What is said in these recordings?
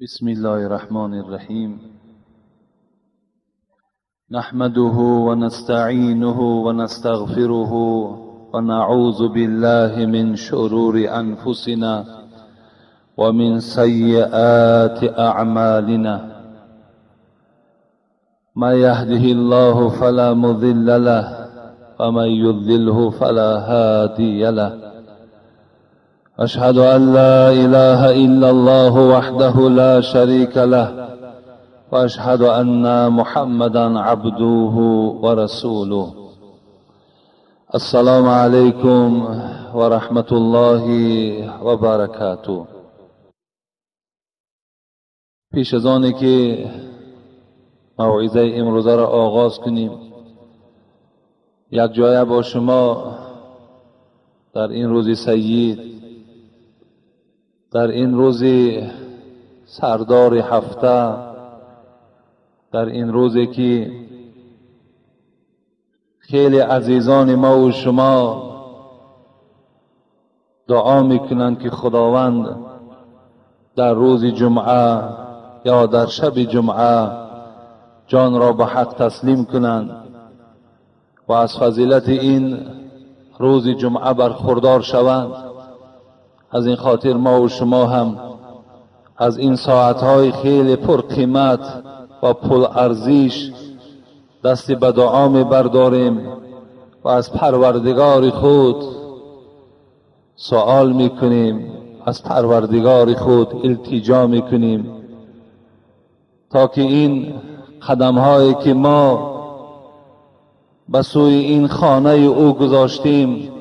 بسم الله الرحمن الرحیم. نحمده ونستعینه ونستغفره ونعوذ بالله من شرور انفسنا ومن سیئات اعمالنا. من يهده الله فلا مضل له ومن يضلله فلا هادي له. أشهد أن لا إله إلا الله وحده لا شريك له وأشهد أن محمدا عبده ورسوله. السلام عليكم ورحمة الله وبركاته. پیش از آنی که موعظه امروزه را آغاز کنیم، یک جایه با شما در این روز سید، در این روز سردار هفته، در این روزی که خیلی عزیزان ما و شما دعا میکنند که خداوند در روز جمعه یا در شب جمعه جان را به حق تسلیم کنند و از فضیلت این روز جمعه برخوردار شوند. از این خاطر ما و شما هم از این ساعتهای خیلی پر قیمت و پول ارزش دست به دعا می برداریم و از پروردگار خود سوال می کنیم، از پروردگار خود التجا می کنیم تا که این قدمهایی که ما به سوی این خانه او گذاشتیم،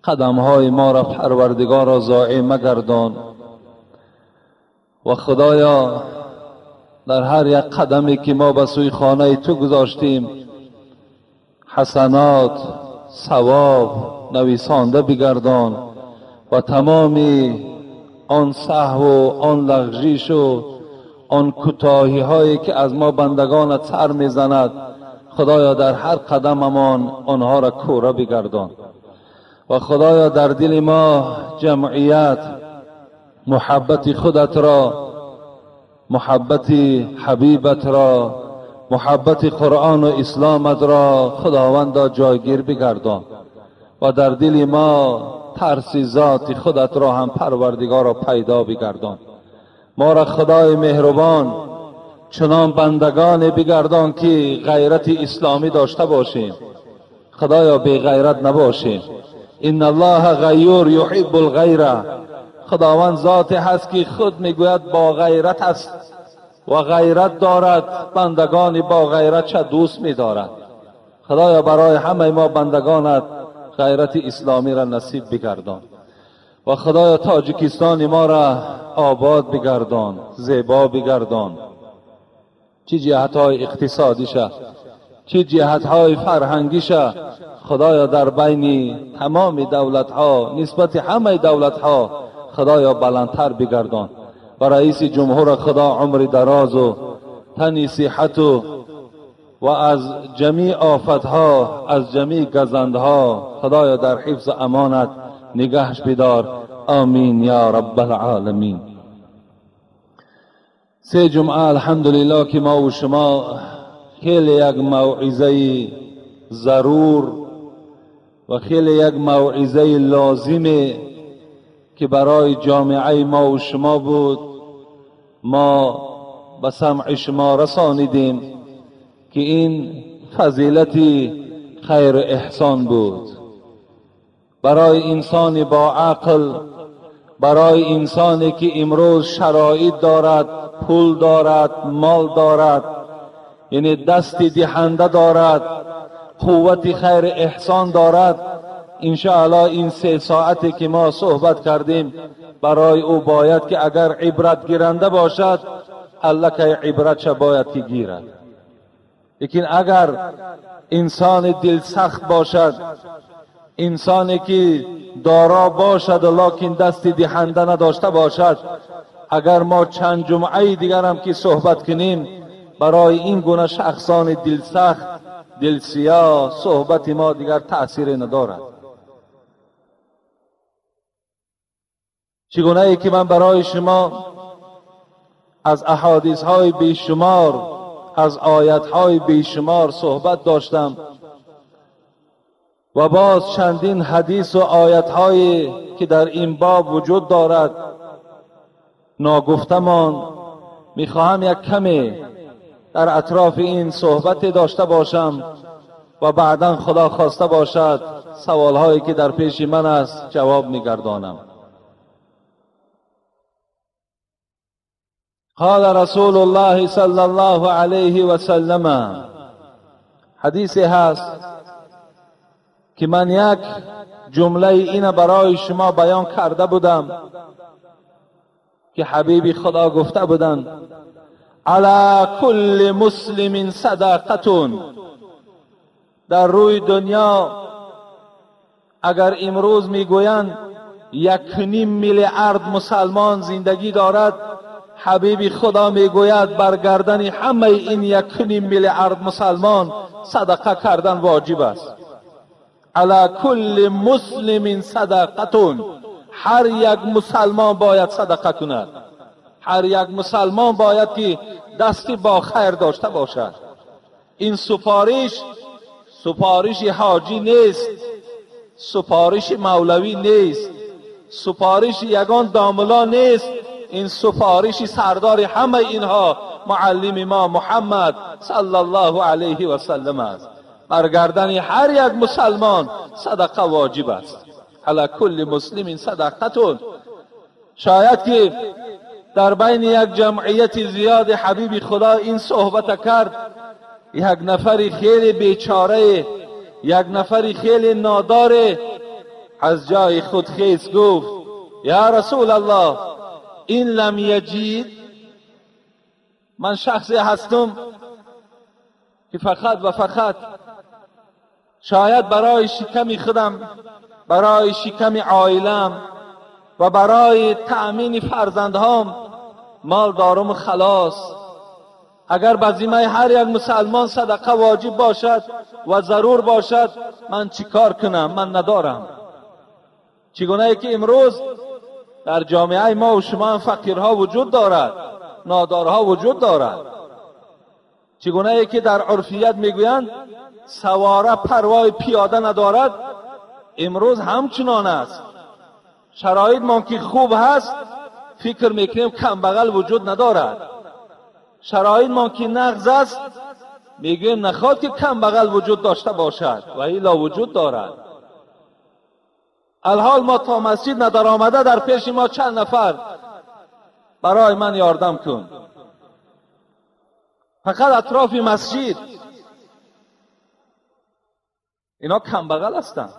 قدمهای ما را پروردگار را ضایع مگردان و خدایا در هر یک قدمی که ما به سوی خانه تو گذاشتیم حسنات ثواب نویسانده بگردان و تمام آن سهو و آن لغزش و آن کوتاهی هایی که از ما بندگانت سر میزند خدایا در هر قدممان آنها را کوره بگردان و خدایا در دل ما جمعیت محبت خودت را، محبت حبیبت را، محبت قرآن و اسلامت را خداوند جایگیر بگردان و در دل ما ترس ذات خودت را هم پروردگار را پیدا بگردان. ما را خدای مهربان چنان بندگان بگردان که غیرت اسلامی داشته باشیم، خدایا بی غیرت نباشیم. ان الله غیور یحب الغیره. خداوند ذاتی هست که خود میگوید با غیرت است و غیرت دارد، بندگان با غیرت چه دوست می‌دارد. خدایا برای همه ما بندگانت غیرت اسلامی را نصیب بگردان و خدایا تاجیکستان ما را آباد بگردان، زیبا بگردان، چه جهت‌های اقتصادیش، چه جهت‌های فرهنگیش خدایا در بین تمام دولت‌ها نسبت همه دولت‌ها خدایا بلندتر بگردان و رئیس جمهور خدا عمر دراز و تن صحت و از جمیع آفت‌ها، از جمیع گزندها خدایا در حفظ امانت نگهش بدار. آمین یا رب العالمین. سه جمعه الحمدلله که ما و شما خیلی یک موعظه ضرور و خیلی یک موعظه لازمه که برای جامعه ما و شما بود، ما به سمع شما رسانیدیم که این فضیلت خیر احسان بود برای انسان با عقل، برای انسانی که امروز شرایط دارد، پول دارد، مال دارد، یعنی دست دهنده دارد، قوت خیر احسان دارد. انشاءالله این 3 ساعتی که ما صحبت کردیم برای او باید که اگر عبرت گیرنده باشد الکه عبرت چه باید که گیرد. لیکن اگر انسان دل سخت باشد، انسانی که دارا باشد لیکن دست دهنده نداشته باشد، اگر ما چند جمعه دیگر هم که صحبت کنیم برای این گونه شخصان دل سخت دل سیاه صحبت ما دیگر تأثیر ندارد. چگونه ای که من برای شما از احادیث های بیشمار، از آیت های بیشمار صحبت داشتم و باز چندین حدیث و آیت هایی که در این باب وجود دارد ناگفتمان. میخواهم یک کمی در اطراف این صحبت داشته باشم و بعدا خدا خواسته باشد سوال هایی که در پیش من است جواب میگردانم. قال رسول الله صلی الله علیه و سلم، حدیثی هست که من یک جمله این برای شما بیان کرده بودم که حبیبی خدا گفته بودند علی کل مسلم صدقه. در روی دنیا اگر امروز میگویند 1.5 میلیارد مسلمان زندگی دارد، حبیب خدا میگوید بر گردن همه این 1.5 میلیارد مسلمان صدقه کردن واجب است. علی کل مسلم صدقه، هر یک مسلمان باید صدقه کند. هر یک مسلمان باید که دستی با خیر داشته باشد. این سفارش حاجی نیست، سفارش مولوی نیست، سفارش یگان داملا نیست. این سفارش سردار همه اینها معلم ما محمد صلی الله علیه و سلم است. بر گردن هر یک مسلمان صدقه واجب است. علی کل مسلم صدقه. شاید که در بین یک جمعیت زیاد حبیب خدا این صحبت کرد، یک نفری خیلی بیچاره، یک نفری خیلی ناداره از جای خود خیز گفت یا رسول الله این لم یجید، من شخصی هستم که فقط و فقط شاید برای شکم خودم، برای شکم عائلم و برای تأمین فرزندهام مال دارم خلاص. اگر به ذمه هر یک مسلمان صدقه واجب باشد و ضرور باشد، من چیکار کنم؟ من ندارم. چگونه ای که امروز در جامعه ما و شما فقیرها وجود دارد، نادارها وجود دارد. چگونه ای که در عرفیت میگویند سواره پروای پیاده ندارد، امروز همچنان است. شرایط ما که خوب هست فکر میکنیم کم بغل وجود ندارد. شرایط ما که نقض است میگوییم نخواد که کم بغل وجود داشته باشد، و الا وجود دارد. الحال ما تا مسجد ندار آمده در پیش ما چند نفر برای من یاردم کن. فقط اطراف مسجد اینا کم بغل هستند.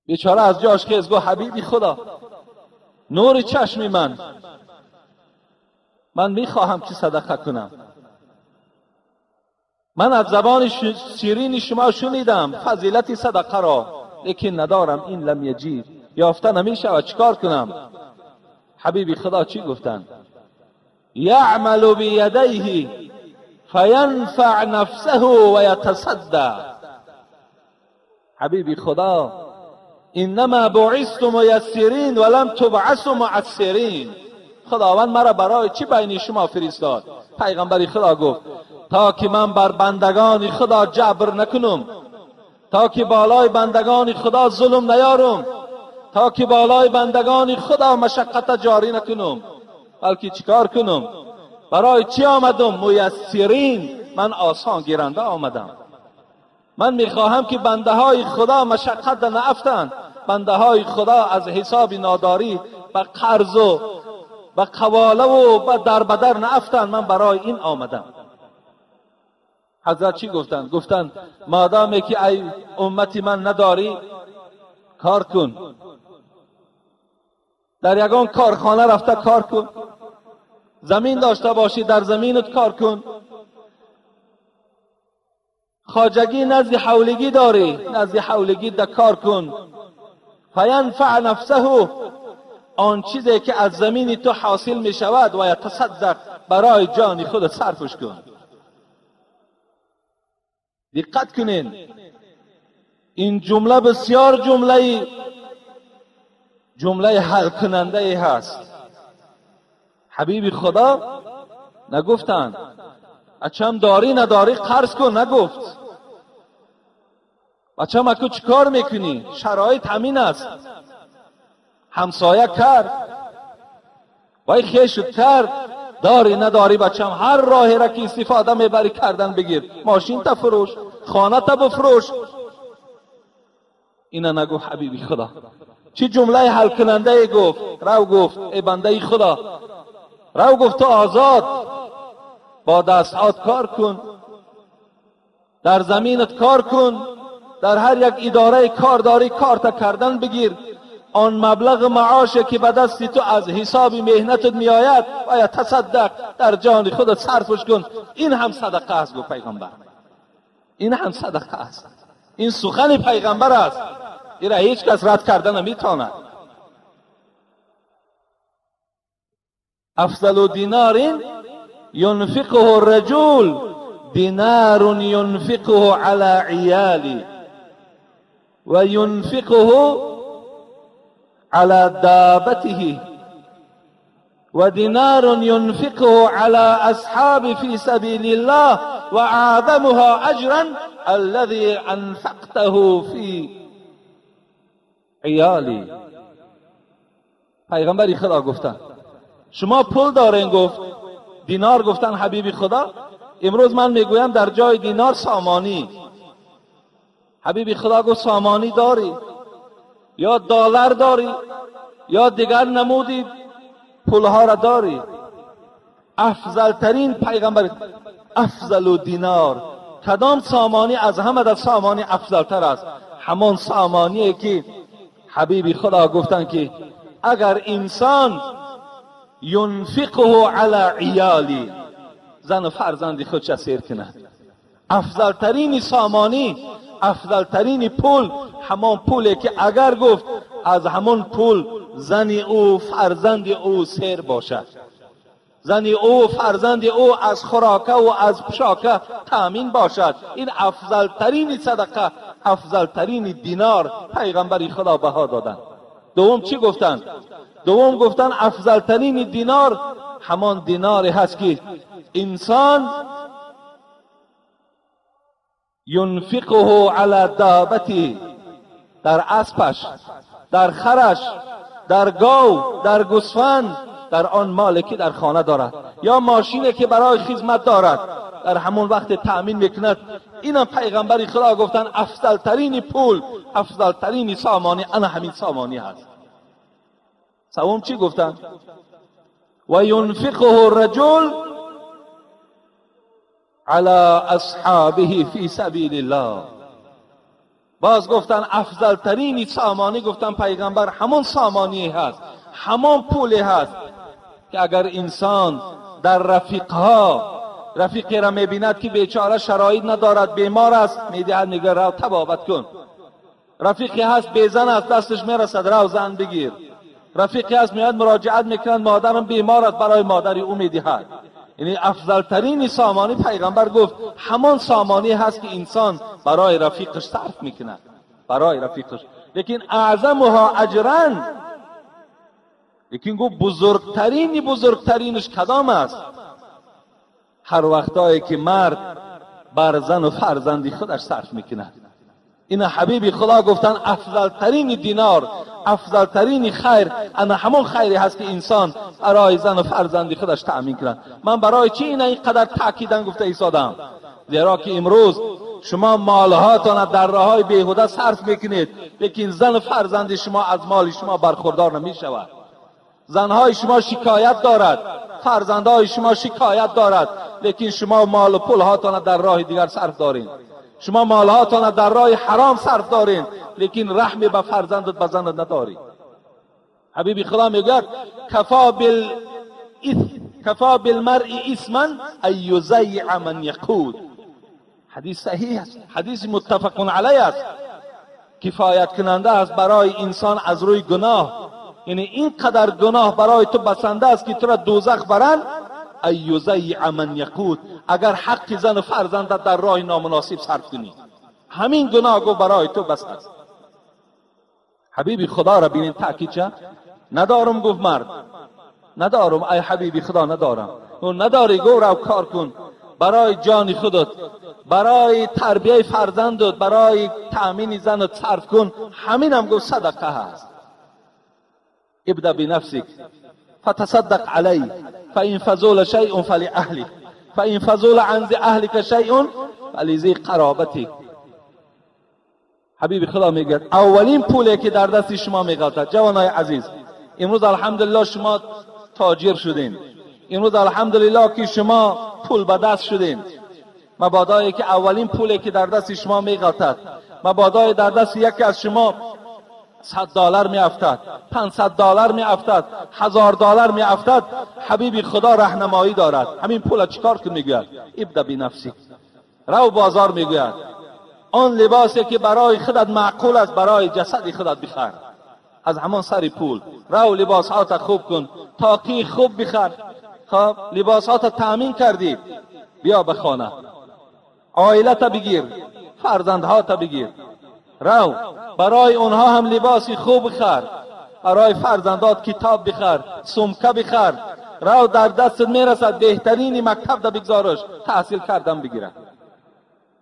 بیچاره از جاش خیز گفت حبیبی خدا نور چشم من میخواهم که صدقه کنم. من از زبان شیرین شما شنیدم فضیلت صدقه را، لیکن ندارم. این لم یجید، یافته نمیشه و چیکار کنم؟ حبیبی خدا چی گفتند؟ یعمل بیدیه فینفع نفسه و یتصدع. حبیبی خدا انما بعثتم میسرین ولم تبعثوا معسرین. خداوند مرا برای چی بین شما فرستاد؟ پیغمبری خدا گفت تا که من بر بندگان خدا جبر نکنم، تا که بالای بندگان خدا ظلم نیارم، تا که بالای بندگان خدا مشقت جاری نکنم، بلکه چیکار کنم؟ برای چی آمدم؟ میسرین، من آسان گیرنده آمدم. من میخواهم که بنده های خدا مشقت نیفتند، بنده های خدا از حساب ناداری و قرض و قواله و در بدر نیفتند. من برای این آمدم. حضرت چی گفتند؟ گفتند مادامی که ای امتی من نداری کار کن، در یگان کارخانه رفته کار کن، زمین داشته باشی در زمینت کار کن، خواجگی نزد حولگی داری نزد حولگی در کار کن. فینفع نفسه، آن چیزی که از زمین تو حاصل می شود و یتصدق، برای جان خود صرفش کن. دقت کنین، این جمله بسیار جمله حل کننده هست. حبیب خدا نگفتن بچم داری نداری قرض کن، نگفت بچم اکو چی کار میکنی، شرایط همین است، همسایه کرد وای خیشت کرد، داری نداری بچم هر راهی را که استفاده میبری کردن بگیر، ماشین تا فروش، خانه تا بفروش. اینا نگو حبیبی خدا. چی جمله حل کننده ای گفت؟ رو گفت ای بنده خدا، رو گفت تو آزاد با دستات کار کن، در زمینت کار کن، در هر یک اداره کار داری کار تا کردن بگیر، آن مبلغ معاش که به دست تو از حساب مهنتت میآید باید تصدق، در جان خودت صرفش کن. این هم صدقه است گفت پیغمبر، این هم صدقه است، این سخن پیغمبر است، این را هیچ کس رد کردن نمیتواند. افضل دینار ينفقه الرجل دینار ينفقه على عیالی و ينفقه على دابته و دینار ينفقه على اصحاب في سبيل الله و اعظمها اجرا الذي انفقته في عیالی. پیغمبر خدا گفتن شما پول دارین، گفت دینار، گفتن حبیب خدا امروز من میگویم در جای دینار سامانی. حبیب خدا گفت سامانی داری یا دلار داری یا دیگر نمودی پولها را داری؟ افضل ترین پیغمبر، افضل دینار، کدام سامانی از همه در سامانی افضل تر است؟ همان سامانیه که حبیب خدا گفتن که اگر انسان ينفقه على عیالی، زن و فرزند خودش سیر کنه، افضل ترین سامانی، افضل ترین پول همان پوله که اگر گفت از همان پول زن او فرزند او سیر باشد، زن او فرزند او از خوراکه و از پوشاکه تامین باشد. این افضل ترین صدقه، افضل ترین دینار پیغمبر خدا بها دادن. دوم چی گفتن؟ دوم گفتن افضل ترین دینار همان دیناری هست که انسان ينفقه على دابتی، در اسبش، در خرش، در گاو، در گوسفند، در آن مالی که در خانه دارد یا ماشینی که برای خدمت دارد، در همون وقت تأمین میکند. اینا پیغمبر خدا گفتن افضل ترین پول، افضل ترین سامانی انا همین سامانی هست. سوم چی گفتن؟ و ينفقه الرجل على اصحابه فی سبیل الله. باز گفتن افضل ترین سامانی، گفتن پیغمبر همون سامانی هست، همون پولی هست که اگر انسان در رفیقی را میبیند که بیچاره شرایط ندارد، بیمار است، میدهد میگه رو تبابت کن. رفیقی هست بیزن است، دستش میرسد رو زن بگیر. رفیقی هست میاد مراجعت میکنند مادرم بیمار است، برای مادری او میدهد. یعنی افضل ترین سامانی پیغمبر گفت همان سامانی هست که انسان برای رفیقش صرف میکند، برای رفیقش. لیکن اعظمها اجرا، لیکن گفت بزرگترینش کدام است؟ هر وقتایی که مرد بر زن و فرزندی خودش صرف میکند. این حبیب خدا گفتن افضل ترین دینار، افضل ترین خیر انا همون خیری هست که انسان برای زن و فرزندی خودش تأمین کند. من برای چی اینقدر تاکیدن گفته ایستادم؟ زیرا که امروز شما مالهاتان در راههای بیهوده صرف میکنید، لیکن زن و فرزند شما از مال شما برخوردار نمیشود. زنهای شما شکایت دارد، فرزندهای شما شکایت دارد، لیکن شما مال و پولهاتان در راه دیگر صرف دارین. شما مالهاتان در راه حرام صرف دارین، لیکن رحم به فرزندت به زنت نداری. حبیب خدا میگه کفا بالمرء اثما ان یضیع من یقود. حدیث صحیح است، حدیث متفق علیه است. کفایت کننده است برای انسان از روی گناه، یعنی اینقدر گناه برای تو بسنده است که تو را دوزخ برند. ان یضیع من یقود، اگر حق زن و فرزندت در راه نامناسب صرف کنی، همین گناه گو برای تو بس است. حبیب خدا را ببینید تاکید چه ندارم گفت مرد، ندارم ای حبیبی خدا ندارم. اون نداری گو رو کار کن برای جان خودت، برای تربیه فرزندت، برای تأمین زنت صرف کن. همینم گو صدقه هست. ابدأ بنفسك فتصدق علی فإن فضول شیء فلأهلك فإن فضول عن اهلك شیء فلذی قرابتك. حبیب خدا میگه اولین پولی که در دست شما میغلطد جوانای عزیز، امروز الحمدلله شما تاجر شدین، امروز الحمدلله که شما پول به دست شدین، مبادایی که اولین پولی که در دست شما میغلطد، مبادای در دست یکی از شما $100 میافتد، $500 میافتد، $1000 میافتد، حبیب خدا راهنمایی دارد. همین پول چیکار کنی؟ میگوید ابدأ بنفسک، رو بازار میگوید آن لباسی که برای خودت معقول است برای جسد خودت بخر. از همان سر پول رو لباس ها تا خوب کن، تاقی خوب بخر. خب لباس ها تا تامین کردی، بیا به خانه، عائله تا بگیر، فرزندها تا بگیر، رو برای اونها هم لباسی خوب بخر، برای فرزندات کتاب بخر، سمکه بخر، رو در دستت میرسد بهترین مکتب دا بگذارش تحصیل کردن بگیره.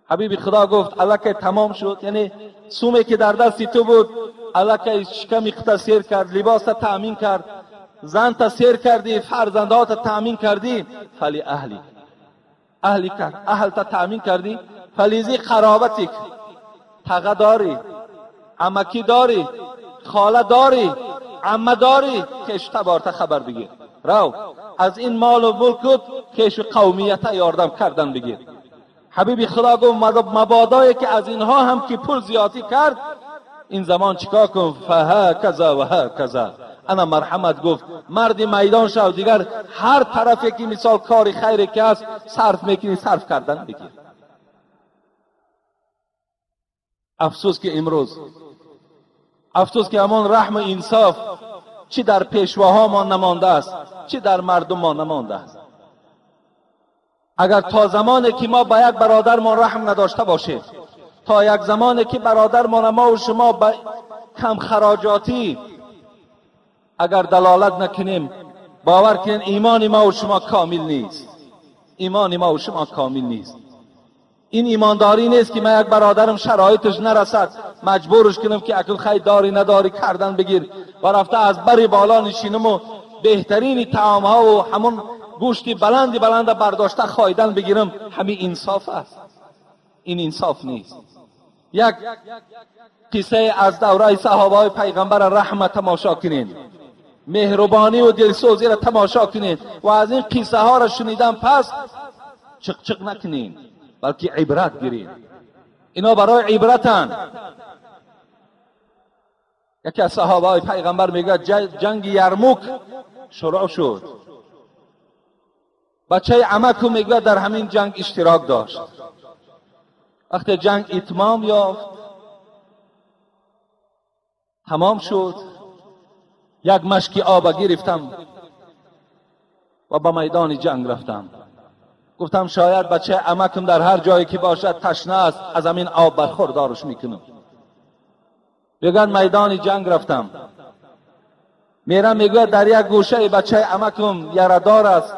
حبیب خدا گفت الکی تمام شد، یعنی سومی که در دستی تو بود الکی شکمی خطا سیر کرد، لباس تا تأمین کرد، زن تا سیر کردی، فرزندات تا تأمین کردی، فلی اهلی کرد، اهل تا تأمین کردی، فلیزی قرابتک، تقه داری، عمکی داری، خاله داری، عمه داری، کش تبارت خبر بگیر، رو از این مال و ملکت کش قومیت یاردم کردن بگیر. حبیب خدا گفت مبادایی که از اینها هم که پول زیادی کرد، این زمان چیکار کن؟ فها کذا و ها کذا. انا مرحمت گفت مرد میدان شو، دیگر هر طرفی که مثال کاری خیری که هست صرف میکنی، صرف کردن بگیر. افسوس که امروز، افسوس که همان رحم و انصاف چی در پیشواها ما نمانده است، چی در مردم ما نمانده است. اگر تا زمانی که ما با یک برادر ما رحم نداشته باشیم، تا یک زمانی که برادر ما و شما با کم خراجاتی اگر دلالت نکنیم، باور کنین ایمان ما و شما کامل نیست. ایمان ما و شما کامل نیست. این ایمانداری نیست که من یک برادرم شرایطش نرسد مجبورش کنم که اکل خیلی داری نداری کردن بگیر و رفته از بری بالا نشینم و بهترین طعام ها و همون گوشتی بلند برداشته خایدن بگیرم. همین انصاف است؟ این انصاف نیست. یک قصه از دوره صحابه های پیغمبر رحمت تماشا کنین، مهربانی و دلسوزی را تماشا کنین و از این قصه ها را شنیدن پس چق نکنین، بلکه عبرت گیرین. اینا برای عبرتن. یکی از صحابه های پیغمبر میگه جنگ یرموک شروع شد، بچه عمکو میگه در همین جنگ اشتراک داشت. وقتی جنگ اتمام یافت، تمام شد، یک مشکی آب گرفتم و به میدان جنگ رفتم. گفتم شاید بچه عمکم در هر جایی که باشد تشنه است، از همین آب برخوردارش میکنم. بگن میدان جنگ رفتم، میرم میگه در یک گوشه بچه عمکم یردار است،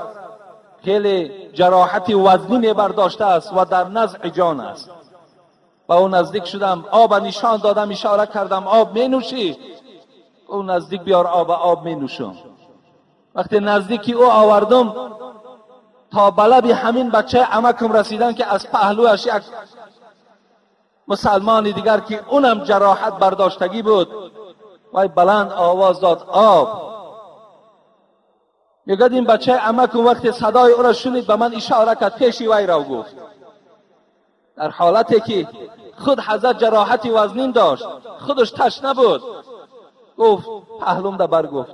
خیلی جراحتی وزنی میبرداشته است و در نزع جان است. با اون نزدیک شدم، آب نشان دادم، اشاره کردم آب می نوشی؟ اون نزدیک بیار آب می نوشم. وقتی نزدیکی او آوردم تا بلب همین بچه عمکم رسیدن که از پهلوش یک مسلمانی دیگر که اونم جراحت برداشتگی بود وای بلند آواز داد آب. میگه این بچه عمکم وقتی صدای او را شنید به من اشاره کرد، پیشی وی را گفت، در حالتی که خود حضرت جراحتی وزنین داشت، خودش تشنه بود، گفت پهلوم دا بر گفت.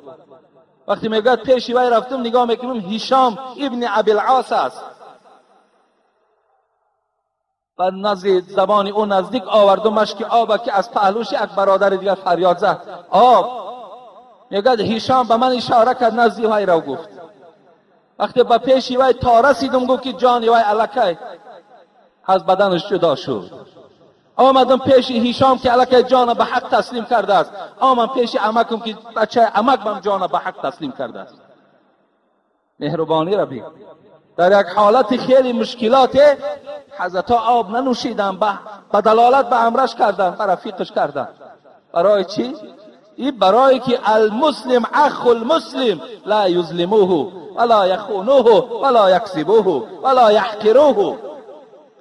وقتی میگه پیشی وی رفتم نگاه میکنم هشام ابن ابی العاص است و نزدیک زبانی اون نزدیک آوردم مشک آب که از پهلوش یک برادر دیگر فریاد زد آب. میگه هشام به من اشاره کرد نزدیک وی را گفت. وقتی به پیشی وی تا رسیدم گفت که جان وی الکی از بدنش جدا شد. آمدم پیش هشام که الکی جان به حق تسلیم کرده است، آمدم پیش عمکم که بچه عمکم جان به حق تسلیم کرده است. مهربانی را بگیر. در یک حالت خیلی مشکلات حضرت آب ننوشیدن، به دلالت به امرش کردن، به رفیقش کردن. برای چی؟ این برای که المسلم اخو المسلم لا یظلموه ولا یخونوه ولا یکذبوه ولا یحقروه.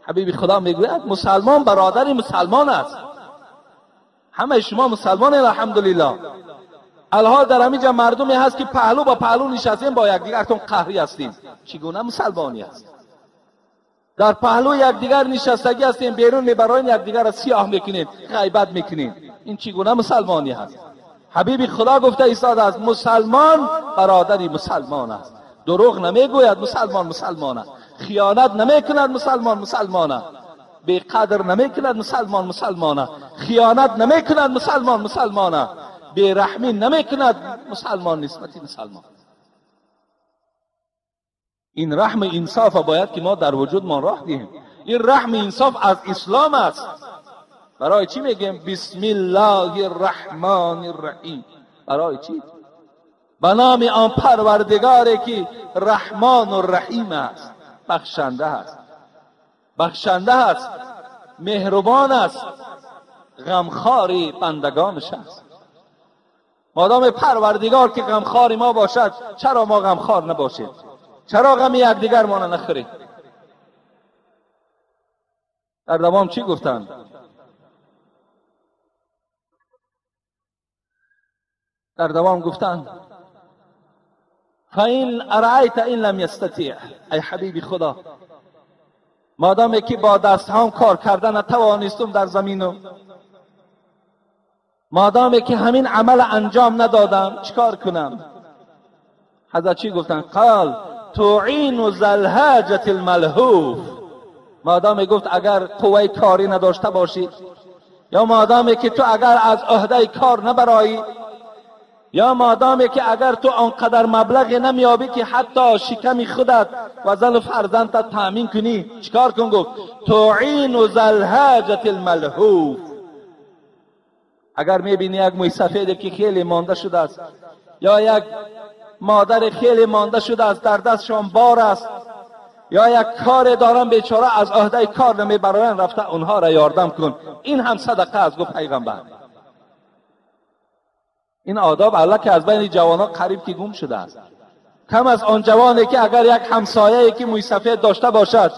حبیب خدا میگوید مسلمان برادر مسلمان است. همه شما مسلمان الحمدلله. الحال در همینجا مردمی هست که پهلو با پهلو نشستین، با یکدیگرتون قهری هستین. چگونه مسلمانی است؟ در پهلو یکدیگر نشستگی هستین، بیرون میبرین یکدیگر را سیاه میکنین، غیبت میکنین. این چگونه مسلمانی است؟ حبیب خدا گفته ایستاد است مسلمان برادری مسلمان است. دروغ نمیگوید مسلمان مسلمان است. خیانت نمیکند مسلمان مسلمان است. بی قدر نمیکند مسلمان مسلمان است. خیانت نمیکند مسلمان مسلمان است. بی رحمی نمیکند مسلمان نسبتی مسلمان. این رحم انصاف باید که ما در وجود ما راه دهیم. این رحم انصاف از اسلام است. برای چی میگیم بسم الله الرحمن الرحیم؟ برای چی؟ به نام آن پروردگاری که رحمان و رحیم است، بخشنده است، بخشنده است، مهربان است، غمخوار بندگانش است. مادام پروردگار که غمخوار ما باشد، چرا ما غمخوار نباشیم؟ چرا غم یکدیگر ما نخوریم؟ در دوام چی گفتند؟ در دوام گفتند فَإِنْ أَرَأَيْتَ إِنْ لَمْ يَسْتَطِعْ. ای حبیب خدا، مادامی که با دستهام کار کردن نتوانستم در زمینو، مادامی که همین عمل انجام ندادم، چیکار کنم؟ حضرت چی گفتن؟ قال تعین ذا الحاجة الملهوف. مادامی گفت اگر قوه کاری نداشته باشی، یا مادامی که تو اگر از عهده کار نبرایی، یا مادامی که اگر تو آنقدر مبلغ نمیابی که حتی شکم خودت و زن و فرزندت تامین کنی، چیکار کن؟ گفت تعین ذا الحاجة الملهوف. اگر میبینی یک موی سفید که خیلی مانده شده است، یا یک مادر خیلی مانده شده است، در دستشان بار است، یا یک کار دارن بیچاره از عهده کار نمیبرن، رفته اونها را یاردم کن. این هم صدقه است. گفت پیغمبر این آداب الله که از بین جوانان قریب که گم شده است. کم از آن جوانی که اگر یک همسایه‌ای که موی سفید داشته باشد،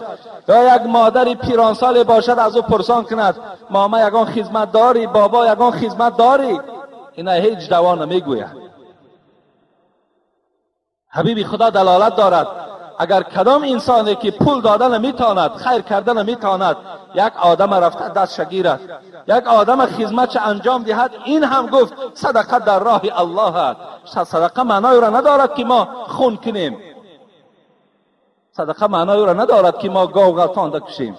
یا یک مادری پیرانسال باشد، از او پرسان کند ماما یگان خدمت داری، بابا یگان خدمت داری؟ اینا هیچ جوان نمیگوید. حبیب خدا دلالت دارد اگر کدام انسانی که پول دادن میتواند، خیر کردن میتواند، یک آدم رفته دست شگیرد، یک آدم خدمت انجام دهد، این هم گفت صدقه در راه الله است. صدقه معنای را ندارد که ما خون کنیم. صدقه معنای را ندارد که ما گاو غلطانده کشیم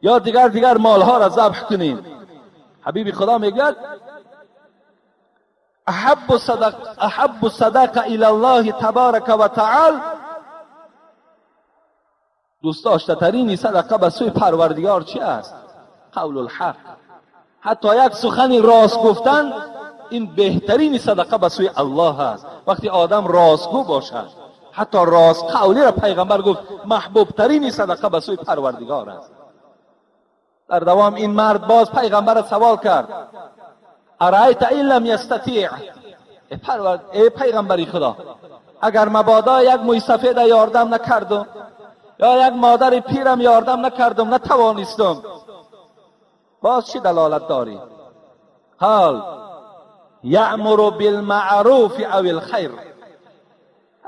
یا دیگر مالها را ذبح کنیم. حبیب خدا میگوید احب الصدقه الی الله تبارک و تعالی. دوست داشته ترین صدقه به سوی پروردگار چی است؟ قول الحق. حتی یک سخن راست گفتن این بهترین صدقه به سوی الله است. وقتی آدم راستگو باشد، حتی راست قولی را پیغمبر گفت محبوب ترین صدقه به سوی پروردگار است. در دوام این مرد باز پیغمبر را سوال کرد ارایت این لم یستطیع. ای پیغمبری خدا، اگر مبادا یک موی سفید یاردم نکردم، یا یک مادر پیرم یاردم نکردم، نتوانستم، باز چی دلالت داری؟ قال یأمر بالمعروف او الخیر.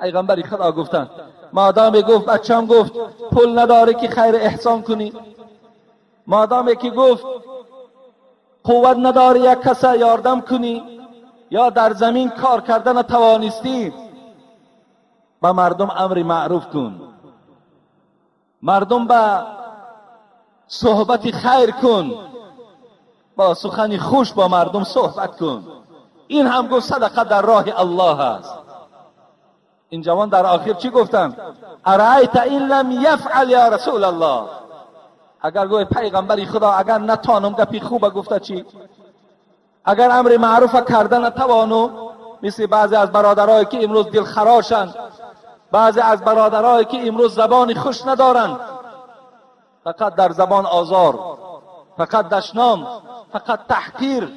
پیغمبری خدا گفتن مادامی گفت بچم گفت پول نداری که خیر احسان کنی، مادامی که گفت قوت نداری یک کس یاردم کنی، یا در زمین کار کردن توانستی، با مردم امر معروف کن، مردم با صحبت خیر کن، با سخن خوش با مردم صحبت کن. این هم گفت صدقه در راه الله است. این جوان در آخر چی گفتن؟ ارایت این لم یفعل یا رسول الله. اگر گوی پیغمبری خدا اگر نتانم گپی خوبه گفته چی؟ اگر امر معروف کردن نتوانو، مثل بعضی از برادرایی که امروز دل خراشند، بعضی از برادرایی که امروز زبان خوش ندارند، فقط در زبان آزار، فقط دشنام، فقط تحقیر.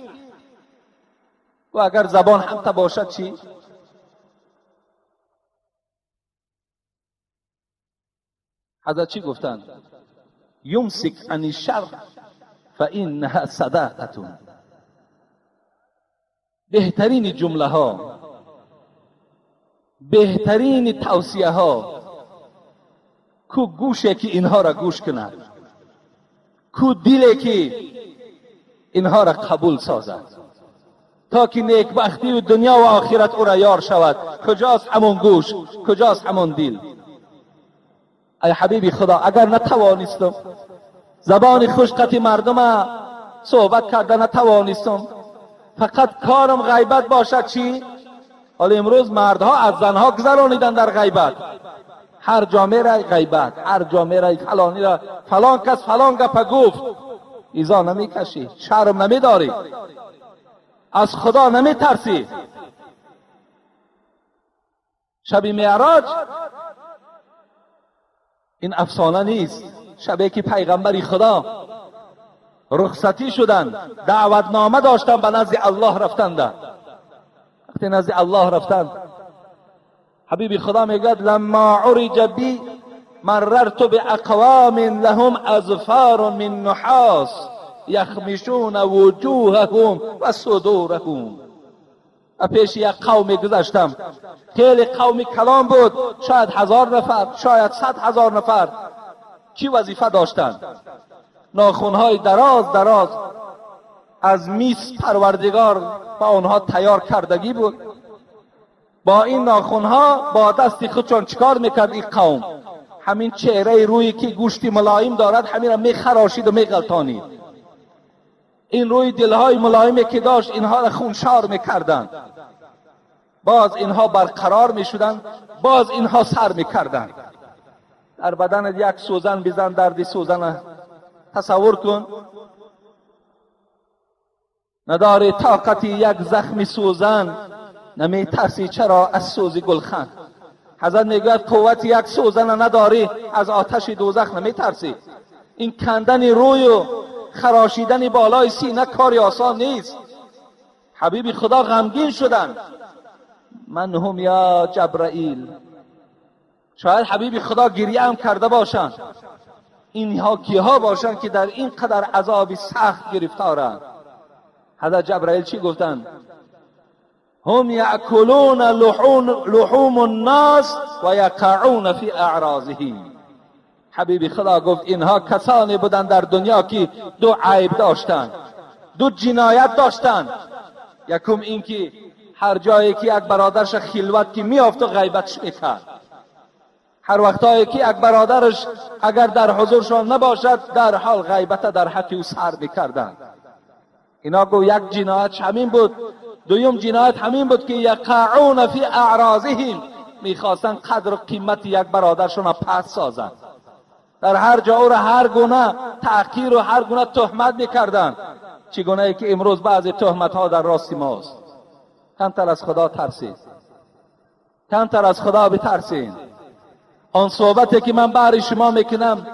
و اگر زبان هم باشد چی؟ حضرت چی گفتند؟ یمسک عن الشر فانها صدقه. بهترین جمله ها، بهترین توصیه ها، کو گوشه که اینها را گوش کند، کو دلی که اینها را قبول سازد، تا که نیکبختی و دنیا و آخرت او را یار شود. کجاست همون گوش؟ کجاست همون دل؟ ای حبیبی خدا، اگر نتوانستم زبان خوشقتی مردم صحبت کرده، نتوانستم، فقط کارم غیبت باشد چی؟ حالا امروز مردها از زنها گذرانیدن در غیبت. هر جا میره غیبت، هر جا میره فلانی را فلان کس فلان گپ گفت. ایزا نمیکشی؟ شرم نمیداری؟ از خدا نمیترسی؟ شب معراج این افسانه نیست. شبی که پیغمبری خدا رخصتی شدن، دعوتنامه داشتن، به نزد الله رفتند. وقتی نزد الله رفتند، حبیب خدا میگد لما عرج بی مررت باقوام لهم اظفار من نحاس یخمشون وجوههم و صدورهم. پیش یک قوم گذشتم، خیلی قومی کلام بود، شاید 1000 نفر، شاید 100,000 نفر. چی وظیفه داشتند؟ ناخونهای دراز دراز از میس پروردگار با آنها تیار کردگی بود. با این ناخونها با دست خودشان چیکار میکرد این قوم؟ همین چهره روی که گوشتی ملایم دارد همین را میخراشید و میغلطانید. این روی دلهای ملایمی که داشت اینها را خونشار میکردند. باز اینها برقرار میشدند، باز اینها سر میکردند. در بدن یک سوزن بزن، درد سوزن تصور کن. نداری طاقتی یک زخم سوزن، نمیترسی چرا از سوز گلخن؟ حضرت میگوید قوت یک سوزن نداری، از آتش دوزخ نمیترسی؟ این کندن روی و خراشیدن بالای سینه کاری آسان نیست. حبیب خدا غمگین شدن. من هم یا جبرائیل. شاید حبیب خدا گریه هم کرده باشند. اینها کیها باشند که در این قدر عذاب سخت گرفتارند؟ حضرت جبرائیل چی گفتند؟ هم یاکلون لحوم الناس و یقعون فی اعراضهم. حبیب خدا گفت اینها کسانی بودند در دنیا که دو عیب داشتند، دو جنایت داشتند. یکم این که هر جایی که یک برادرش خلوت که میافت و غیبتش میکرد. هر وقتایی که یک برادرش اگر در حضورشان نباشد در حال غیبت در حق او سر میکردند. اینا گو یک جنایت همین بود. دویم جنایت همین بود که یقعون فی اعراضهم، میخواستن قدر و قیمت یک برادرشون را پست سازند. در هر جا او را هر گونه تحقیر و هر گونه تهمت میکردند. چگونه ای که امروز بعضی تهمت ها در راست ماست. کمتر از خدا ترسید، کمتر از خدا بترسید. آن صحبتی که من برای شما میکنم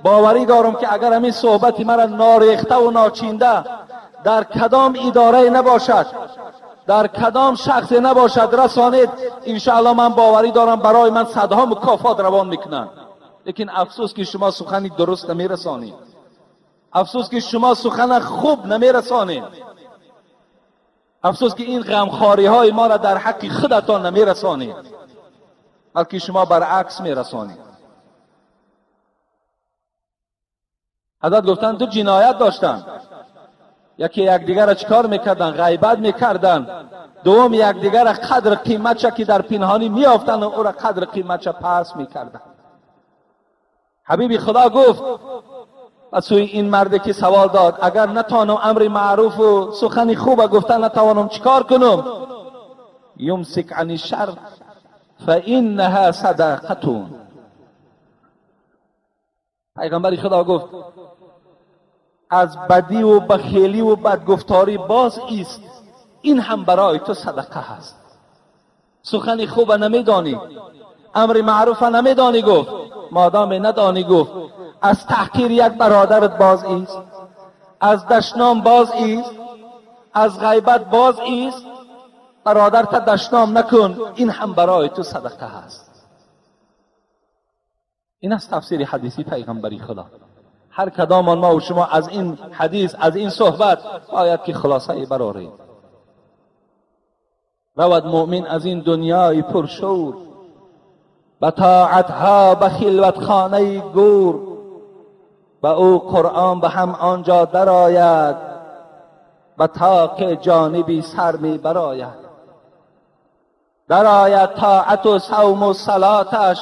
باوری دارم که اگر همین صحبتی مرا ناریخته و ناچینده در کدام اداره نباشد، در کدام شخص نباشد رسانید، انشاءالله من باوری دارم برای من صدها مکافات روان میکنن. لیکن افسوس که شما سخن درست نمیرسانید، افسوس که شما سخن خوب نمیرسانید، افسوس که این غمخواری های ما را در حق خودتان نمیرسانید، بلکه شما برعکس میرسانید. حضرت گفتن دو جنایت داشتن. یکی یکدیگر را چیکار میکردن؟ غیبت میکردن. دوم یکدیگر را قدر قیمتش که در پنهانی میافتن و او را قدر قیمتش پس میکردن. حبیب خدا گفت از سوی این مرد که سوال داد اگر نتوانم امر معروف و سخن خوب گفتن نتوانم چیکار کنم؟ یمسک عن الشر فانها صدقه. پیغمبر خدا گفت از بدی و بخیلی و بدگفتاری باز ایست، این هم برای تو صدقه هست. سخن خوب نمیدانی، امر معروف نمیدانی گفت. مادام ندانی گفت، از تحقیر یک برادرت باز ایست، از دشنام باز ایست، از غیبت باز ایست. برادرت دشنام نکن، این هم برای تو صدقه هست. این است تفسیر حدیثی پیغمبری خدا. هر کدام ما و شما از این حدیث، از این صحبت باید که خلاصه براریم. رود مؤمن از این دنیای پرشور، به طاعتها به خلوت خانه گور. به او قرآن به هم آنجا درآید، به طاق جانبی سر می براید. درآید طاعت و صوم و صلاتش،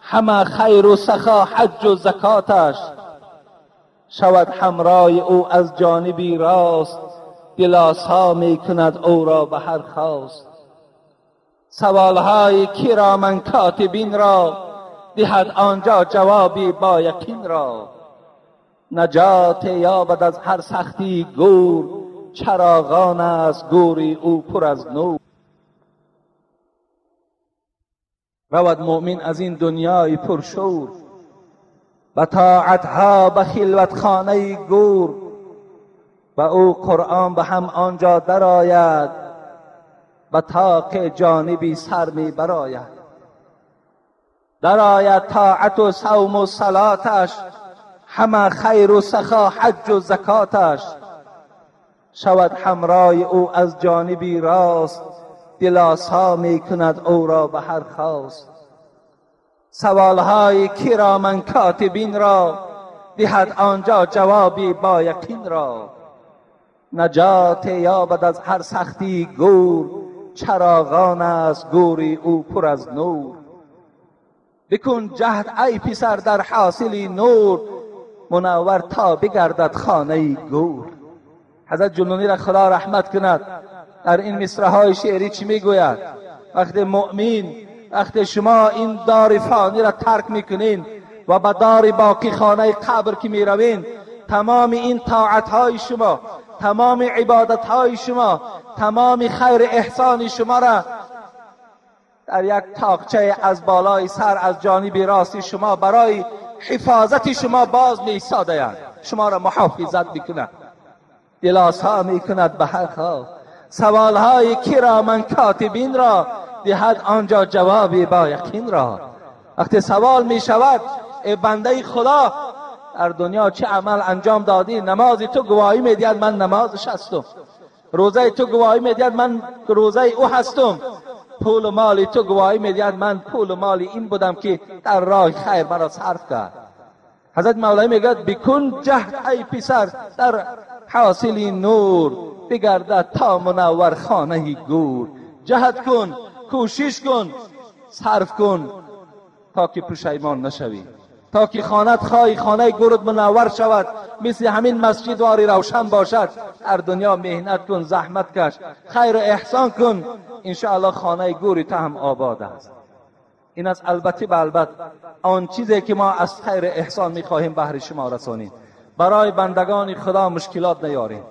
همه خیر و سخا حج و زکاتش. شود همراه او از جانبی راست، دل آسا می کند او را به هر خواست. سوالهای کرامن کاتبین را، دهد آنجا جوابی با یقین را. نجات یابد از هر سختی گور، چراغان است گوری او پر از نور. رود مؤمن از این دنیای پرشور، به طاعتها به خلوت خانه گور. و او قرآن به هم آنجا درآید، به طاق جانبی سر می براید. درآید طاعت و صوم و صلاتش، همه خیر و سخا حج و زکاتش. شود همراه او از جانبی راست، دل آسا می کند او را به هر خواست. سوالهای کرامن کاتبین را، دهد آنجا جوابی با یقین را. نجات یابد از هر سختی گور، چراغان است گوری او پر از نور. بکن جهد ای پسر در حاصل نور، منور تا بگردد خانه گور. حضرت جنونی را خدا رحمت کند، در این مصرع‌های شعری چی میگوید؟ وقتی مؤمن، وقتی شما این دار فانی را ترک میکنین و به دار باقی خانه قبر که میروین، تمام این طاعت‌های شما، تمام عبادت‌های شما، تمام خیر احسان شما را در یک تاقچه از بالای سر از جانب راستی شما برای حفاظت شما باز می‌ایستادند. شما را محافظت میکند، دلاسا میکند به هر خواه. سوالهای کرامن کاتبین را، دهد آنجا جوابی با یقین را. وقتی سوال می شود ای بنده خدا در دنیا چه عمل انجام دادی؟ نماز تو گواهی می دهد من نمازش هستم، روزه تو گواهی می دهد من روزه او هستم، پول و مال تو گواهی می دهد من پول و مال این بودم که در راه خیر مرا صرف کرد. حضرت مولوی میگوید بکن جهد ای پسر در حاصل نور، بگردد تا منور خانه گور. جهد کن، کوشش کن، صرف کن تا که پشیمان نشوی، تا که خانه گورت منور شود، مثل همین مسجد واری روشن باشد. در دنیا مهنت کن، زحمت کش، خیر و احسان کن، انشاءالله خانه گوری تو هم آباد است. این از البته به البته آن چیزی که ما از خیر احسان میخواهیم بهر شما رسانیم. برای بندگان خدا مشکلات نیاریم،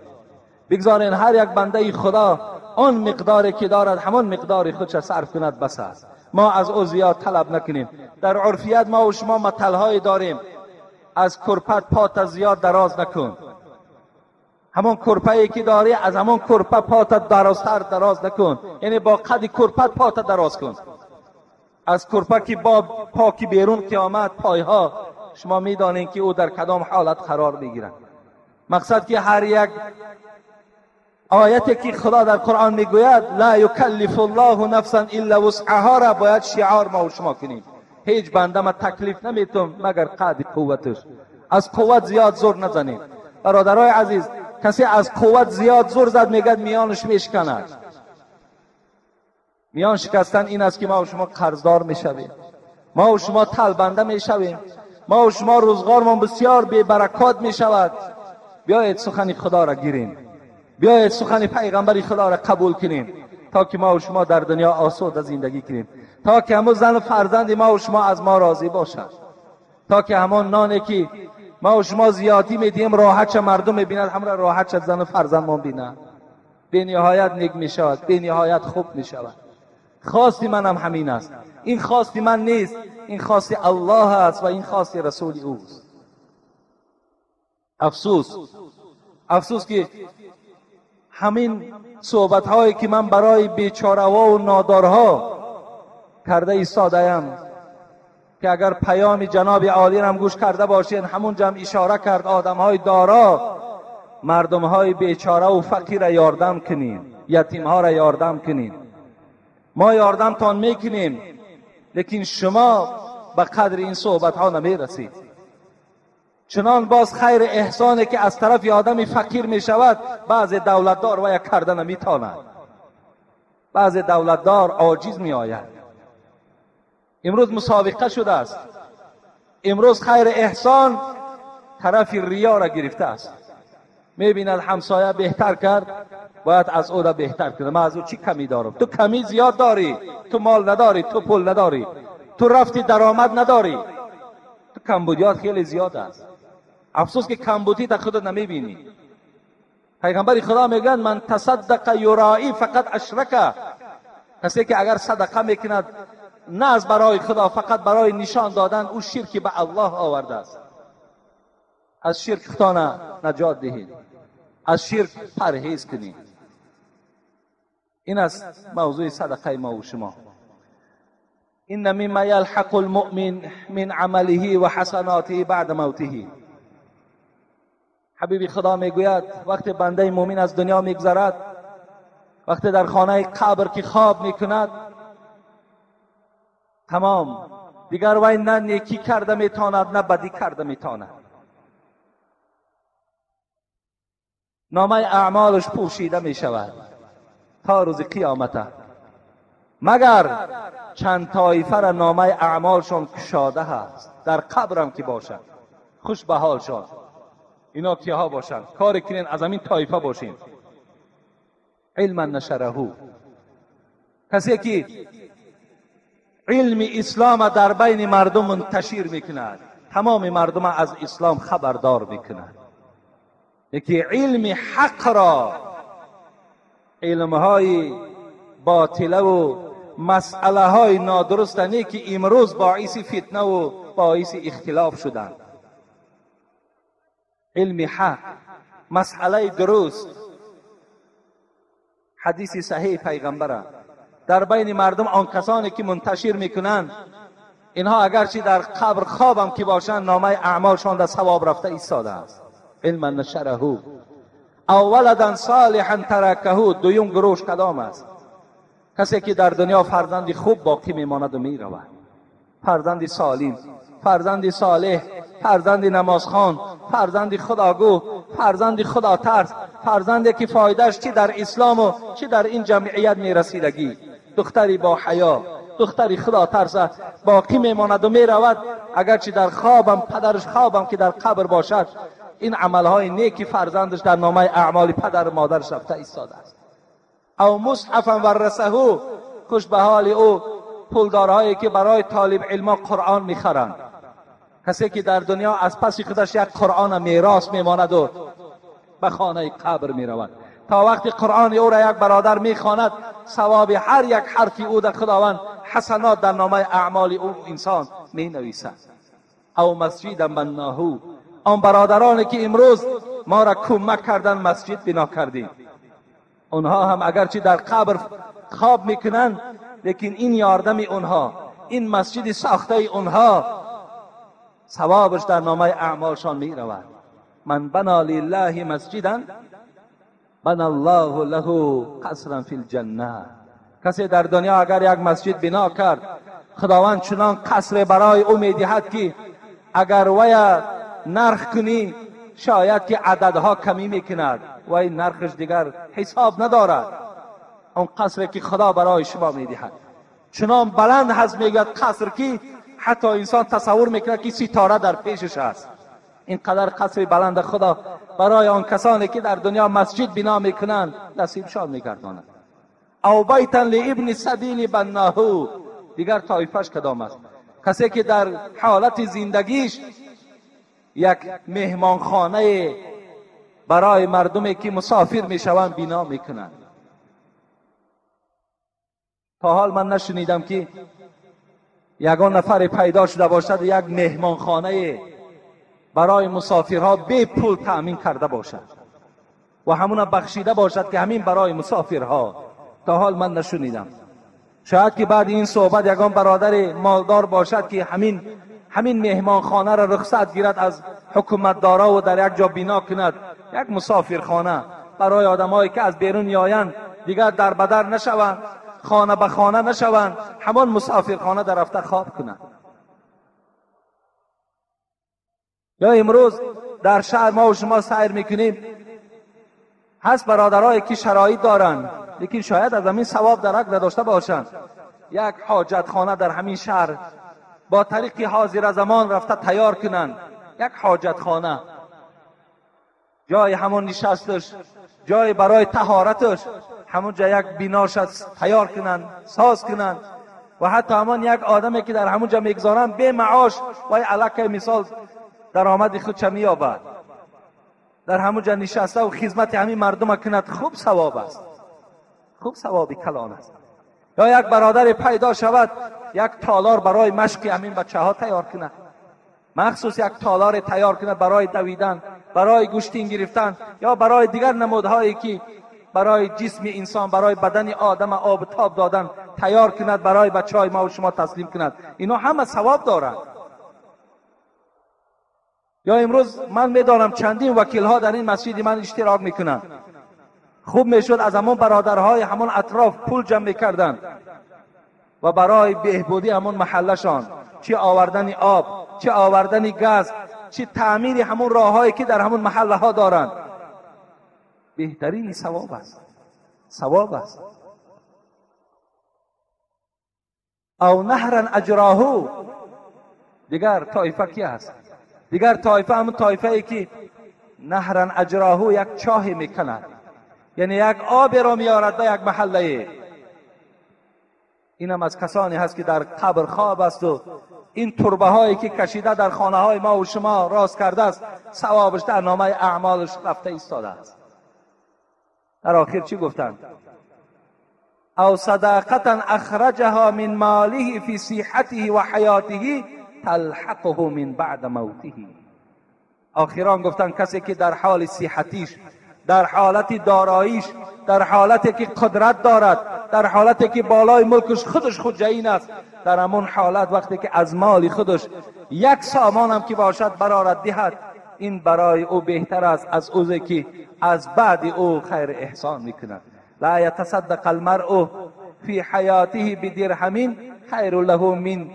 بگذارین هر یک بنده خدا آن مقداری که دارد همان مقدار خودش صرف کند بس است. ما از او زیاد طلب نکنیم. در عرفیت ما و شما متل‌های داریم، از کرپت پات زیاد دراز نکن. همون کرپه‌ای که داری از همون کرپه پات درازتر دراز نکن، یعنی با قد کرپت پات دراز کن. از کرپه که با پاکی بیرون قیامت پایها شما میدانین که او در کدام حالت قرار میگیرند. مقصد که هر یک آیتی که خدا در قرآن میگوید لا یکلف الله نفسا الا وسعها را باید شعار ما و شما کنیم. هیچ بنده ما تکلیف نمیتون مگر قدر قوتش. از قوت زیاد زور نزنید برادرای عزیز. کسی از قوت زیاد زور زد میگد میانش میشکند. میان شکستن این است که ما و شما قرضدار میشویم، ما و شما طلبنده میشویم، ما و شما روزگارمان بسیار بی برکات میشود. بیایید سخن خدا را گیریم، بیایید سخن پیغمبر خدا را قبول کنیم تا که ما و شما در دنیا آسوده زندگی کنیم، تا که همون زن و فرزند ما و شما از ما راضی باشد، تا که همون نانی که ما و شما زیادی میدیم راحت مردم میبیند همراه راحت زن و فرزند ما بیند. به نهایت نیک میشود، به نهایت خوب میشود. خواست من هم همین است. این خواست من نیست، این خواست الله است و این خواست رسول اوست. افسوس که همین صحبت هایی که من برای بیچاره‌ها و نادارها کرده ایستاده‌ام که اگر پیام جناب عالی هم گوش کرده باشین، همون جمع اشاره کرد آدم های دارا مردم های بیچاره و فقیر را یاردم کنین، یتیم ها را یاردم کنین. ما یاردم تان میکنیم، لیکن شما به قدر این صحبت ها نمی رسید. چنان باز خیر احسانی که از طرف آدم فقیر می شود، بعض دولتدار و یک کرده نمی تاند، بعض دولتدار عاجز می آید. امروز مسابقه شده است، امروز خیر احسان طرف ریا را گرفته است. می بیند همسایه بهتر کرد، باید از او را بهتر کنه. من از او چی کمی دارم؟ تو کمی زیاد داری، تو مال نداری، تو پول نداری، تو رفتی درآمد نداری، تو کمبودیات خیلی زیاد است. افسوس که کمبودی تا خودت نمی بینی. پیغمبر خدا میگن من تصدق یرائی فقط اشرک. کسی که اگر صدقه میکند نه از برای خدا، فقط برای نشان دادن، او شرک به الله آورده است. از شرک خدا نجات دهید، از شرک پرهیز کنید. این است موضوع صدقه ما و شما. این مما یلحق المؤمن من عمله و حسناته بعد موته. حبیب خدا میگوید وقتی بنده مؤمن از دنیا میگذرد، وقتی در خانه قبر که خواب میکند، تمام دیگر وی نه نیکی کرده میتواند نه بدی کرده میتواند. نامه اعمالش پوشیده میشود تا روز قیامت، مگر چند طایفه را نامه اعمالشون کشاده هست. در قبرم که باشند خوش به حالشان. اینا کیها باشند؟ کار کنین از همین طایفه باشین. علما نشره، کسی که علم اسلام در بین مردم منتشر میکند، تمام مردم از اسلام خبردار میکند. یکی علم حق را، علمهای باطله و مسئله های نادرستنی که امروز باعث فتنه و باعث اختلاف شدند. علم حق، مسئله درست، حدیث صحیح پیغمبر در بین مردم آن کسانی که منتشر میکنند، اینها اگرچه در قبر خوابم که باشند، نامه اعمالشان در ثواب رفته ایستاده است. علما نشره او ولدا صالحا ترکه. دویم گروش کدام است؟ کسی که در دنیا فرزندی خوب باقی میماند و میرود، فرزندی سالم، فرزندی صالح، فرزندی نمازخوان، فرزندی خداگو، فرزندی خدا ترس، فرزندی که فایدهش چی در اسلام و چی در این جمعیت میرسیدگی. دختری با حیا، دختری خدا ترس باقی میماند و میرود، اگرچه در خوابم، پدرش خوابم که در قبر باشد، این عملهای نیکی فرزندش در نامه اعمال پدر و مادرش رفته ایستاده است. او مصحفا ورثه، خوش به حال او پولدارهایی که برای طالب علما قرآن میخرند. کسی که در دنیا از پس خودش یک قرآن میراث میماند و به خانه قبر میرود، تا وقتی قرآن او را یک برادر میخواند، ثواب هر یک حرفی او در خداوند حسنات در نامه اعمال او انسان می نویسد. او مسجد بناه، آن برادرانی که امروز ما را کمک کردن مسجد بنا کردیم، اونها هم اگرچه در قبر خواب میکنند، لیکن این یاردم اونها، این مسجد ساخته اونها، ثوابش در نامه اعمالشان می رود. من بنا لله مسجدا بنا الله له قصرا فی الجنه. کسی در دنیا اگر یک مسجد بنا کرد، خداوند چنان قصر برای او میدهد که اگر وی نرخ کنی شاید که عددها کمی میکند و این نرخش دیگر حساب ندارد. اون قصر که خدا برای شما میدهد چنان بلند هست، میگوید قصر که حتی انسان تصور میکنه که ستاره در پیشش است. اینقدر قصر بلند خدا برای آن کسانی که در دنیا مسجد بنا میکنند نصیبشان میگرداند. او بیتا لابن السبیل بناه، دیگر طایفش کدام است؟ کسی که در حالت زندگیش یک مهمانخانه برای مردمی که مسافر میشوند بنا میکنند. تا حال من نشنیدم که یگان نفر پیدا شده باشد یک مهمانخانه برای مسافرها بی پول تأمین کرده باشد و همون بخشیده باشد که همین برای مسافرها. تا حال من نشنیدم. شاید که بعد این صحبت یگان برادر مالدار باشد که همین مهمانخانه را رخصت گیرد از حکومتدارا و در یک جا بنا کند، یک مسافرخانه برای آدمایی که از بیرون میآیند دیگر در بدر نشوند، خانه به خانه نشوند، همان مسافرخانه در رفته خواب کنند. یا امروز در شهر ما و شما سیر میکنیم، هست برادرایی که شرایط دارند لیکن شاید از همین ثواب درک نداشته باشند. یک حاجت خانه در همین شهر با طریق حاضر زمان رفته تیار کنند، یک حاجت خانه، جای همون نشستش، جای برای طهارتش، همون جای یک بیناش تیار کنند، ساز کنند و حتی همون یک آدمی که در همون جا میگذارند به معاش و علاقه مثال درآمد خود چه مییابد، در همون جا نشسته و خدمت همین مردم کند. خوب ثواب است، خوب ثوابی کلان است. یا یک برادر پیدا شود یک تالار برای مشق همین بچه ها تیار کند، مخصوص یک تالار تیار کند برای دویدن، برای گوشتین گرفتن یا برای دیگر نمودهایی که برای جسم انسان، برای بدن آدم آب تاب دادن تیار کند، برای بچه های ما و شما تسلیم کند. اینا همه ثواب دارند. یا امروز من میدانم چندین وکیل ها در این مسجد من اشتراک میکنند. خوب میشد از همون برادرهای همون اطراف پول جمع میکردند و برای بهبودی همون محلشان، چه آوردن آب، چه آوردن گاز، چه تعمیر همون راههایی که در همون محله ها دارند، بهترین ثواب است، ثواب است. او نهرا اجراهو، دیگر طایفه کی است؟ دیگر طایفه همون طایفه ای که نهرا اجراهو یک چاه میکند، یعنی یک آب را میارد به یک محله. این هم از کسانی هست که در قبر خواب است و این تربه هایی که کشیده در خانه های ما و شما راست کرده است، ثوابش در نامه اعمالش رفته ایستاده است. در آخر چی گفتند؟ او صداقتا اخرجها من ماله فی صحته و حیاته تلحقه من بعد موته. آخران گفتند کسی که در حال صحتیش، در حالت داراییش، در حالتی که قدرت دارد، در حالتی که بالای ملکش خود جایین است، در همون حالت وقتی که از مال خودش یک سامان هم که باشد برارد دهد، این برای او بهتر است از اوزی که از بعد او خیر احسان میکند. لا یتصدق المرء فی حیاته بدرهم خیر له من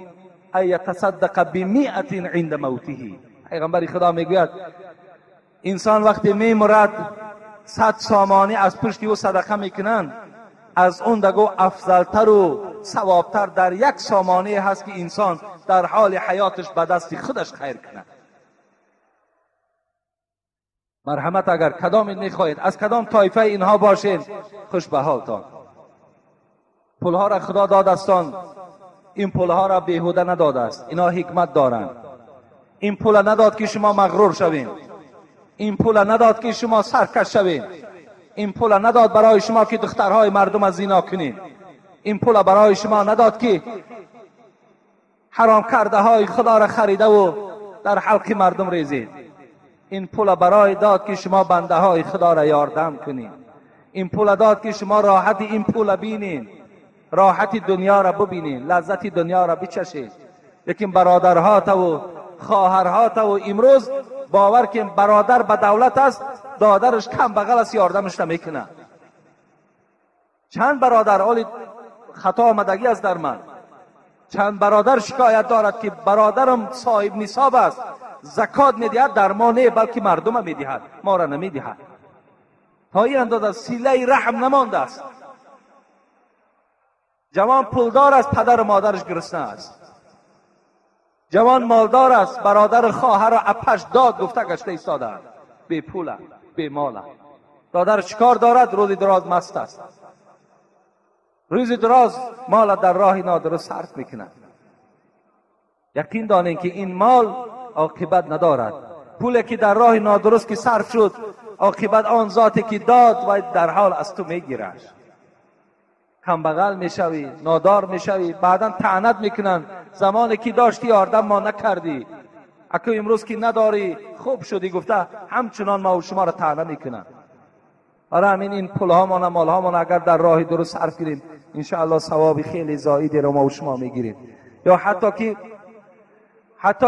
ان یتصدق ب100 عند موته. پیغمبر خدا میگوید انسان وقتی میمیرد 100 سامانی از پشت او صدقه میکنند، از اون دگو افضلتر و ثوابتر در یک سامانی هست که انسان در حال حیاتش به دست خودش خیر کند. مرحمت اگر کدام میخواهید، از کدام طایفه اینها باشین، خوش به حالتان. پولها را خدا دادستان، این پولها را بیهوده نداده است، اینا حکمت دارند. این پول نداد که شما مغرور شوین، این پول نداد که شما سرکش شوین، این پول نداد برای شما که دخترهای مردم از زنا کنین، این پول برای شما نداد که حرام کرده های خدا را خریده و در حلق مردم ریزید. این پول برای داد که شما بنده های خدا را یاردم کنین. این پول داد که شما راحت این پول بینین، راحت دنیا را ببینین، لذت دنیا را بچشین. لیکن برادرها تا و خواهرها تا و امروز باور که برادر به دولت است، دادرش کم بغل است، یاردمش نمیکنه. چند برادر اولی خطا آمدگی است در من، چند برادر شکایت دارد که برادرم صاحب نصاب است، زکات میدهد، در ما نه بلکه مردم میدهد، ما را نمیدهد. تا این اندازه صله رحم نمانده است. جوان پولدار است، پدر و مادرش گرسنه است. جوان مالدار است، برادر خواهر را اپش داد گفته گشته ایستاده، بی پول بی مال. دادر چیکار دارد؟ روز دراز مست است، روز دراز مال در راه نادرست صرف میکند. یقین دانید که این مال عاقبت ندارد. پولی که در راه نادرست که صرف شد، عاقبت آن ذاتی که داد و در حال از تو میگیرد. کمبغل میشوی، نادار میشوی، بعدا طعنت میکنن زمانی که داشتی یاردم ما نکردی، اکو امروز که نداری خوب شدی گفته همچنان ما و شما را طعنه میکنن. برای همین این پولهامان و مالهامان اگر در راه درست صرف کنیم انشاءالله ثواب خیلی زایدی را ما و شما میگیریم. یا حتی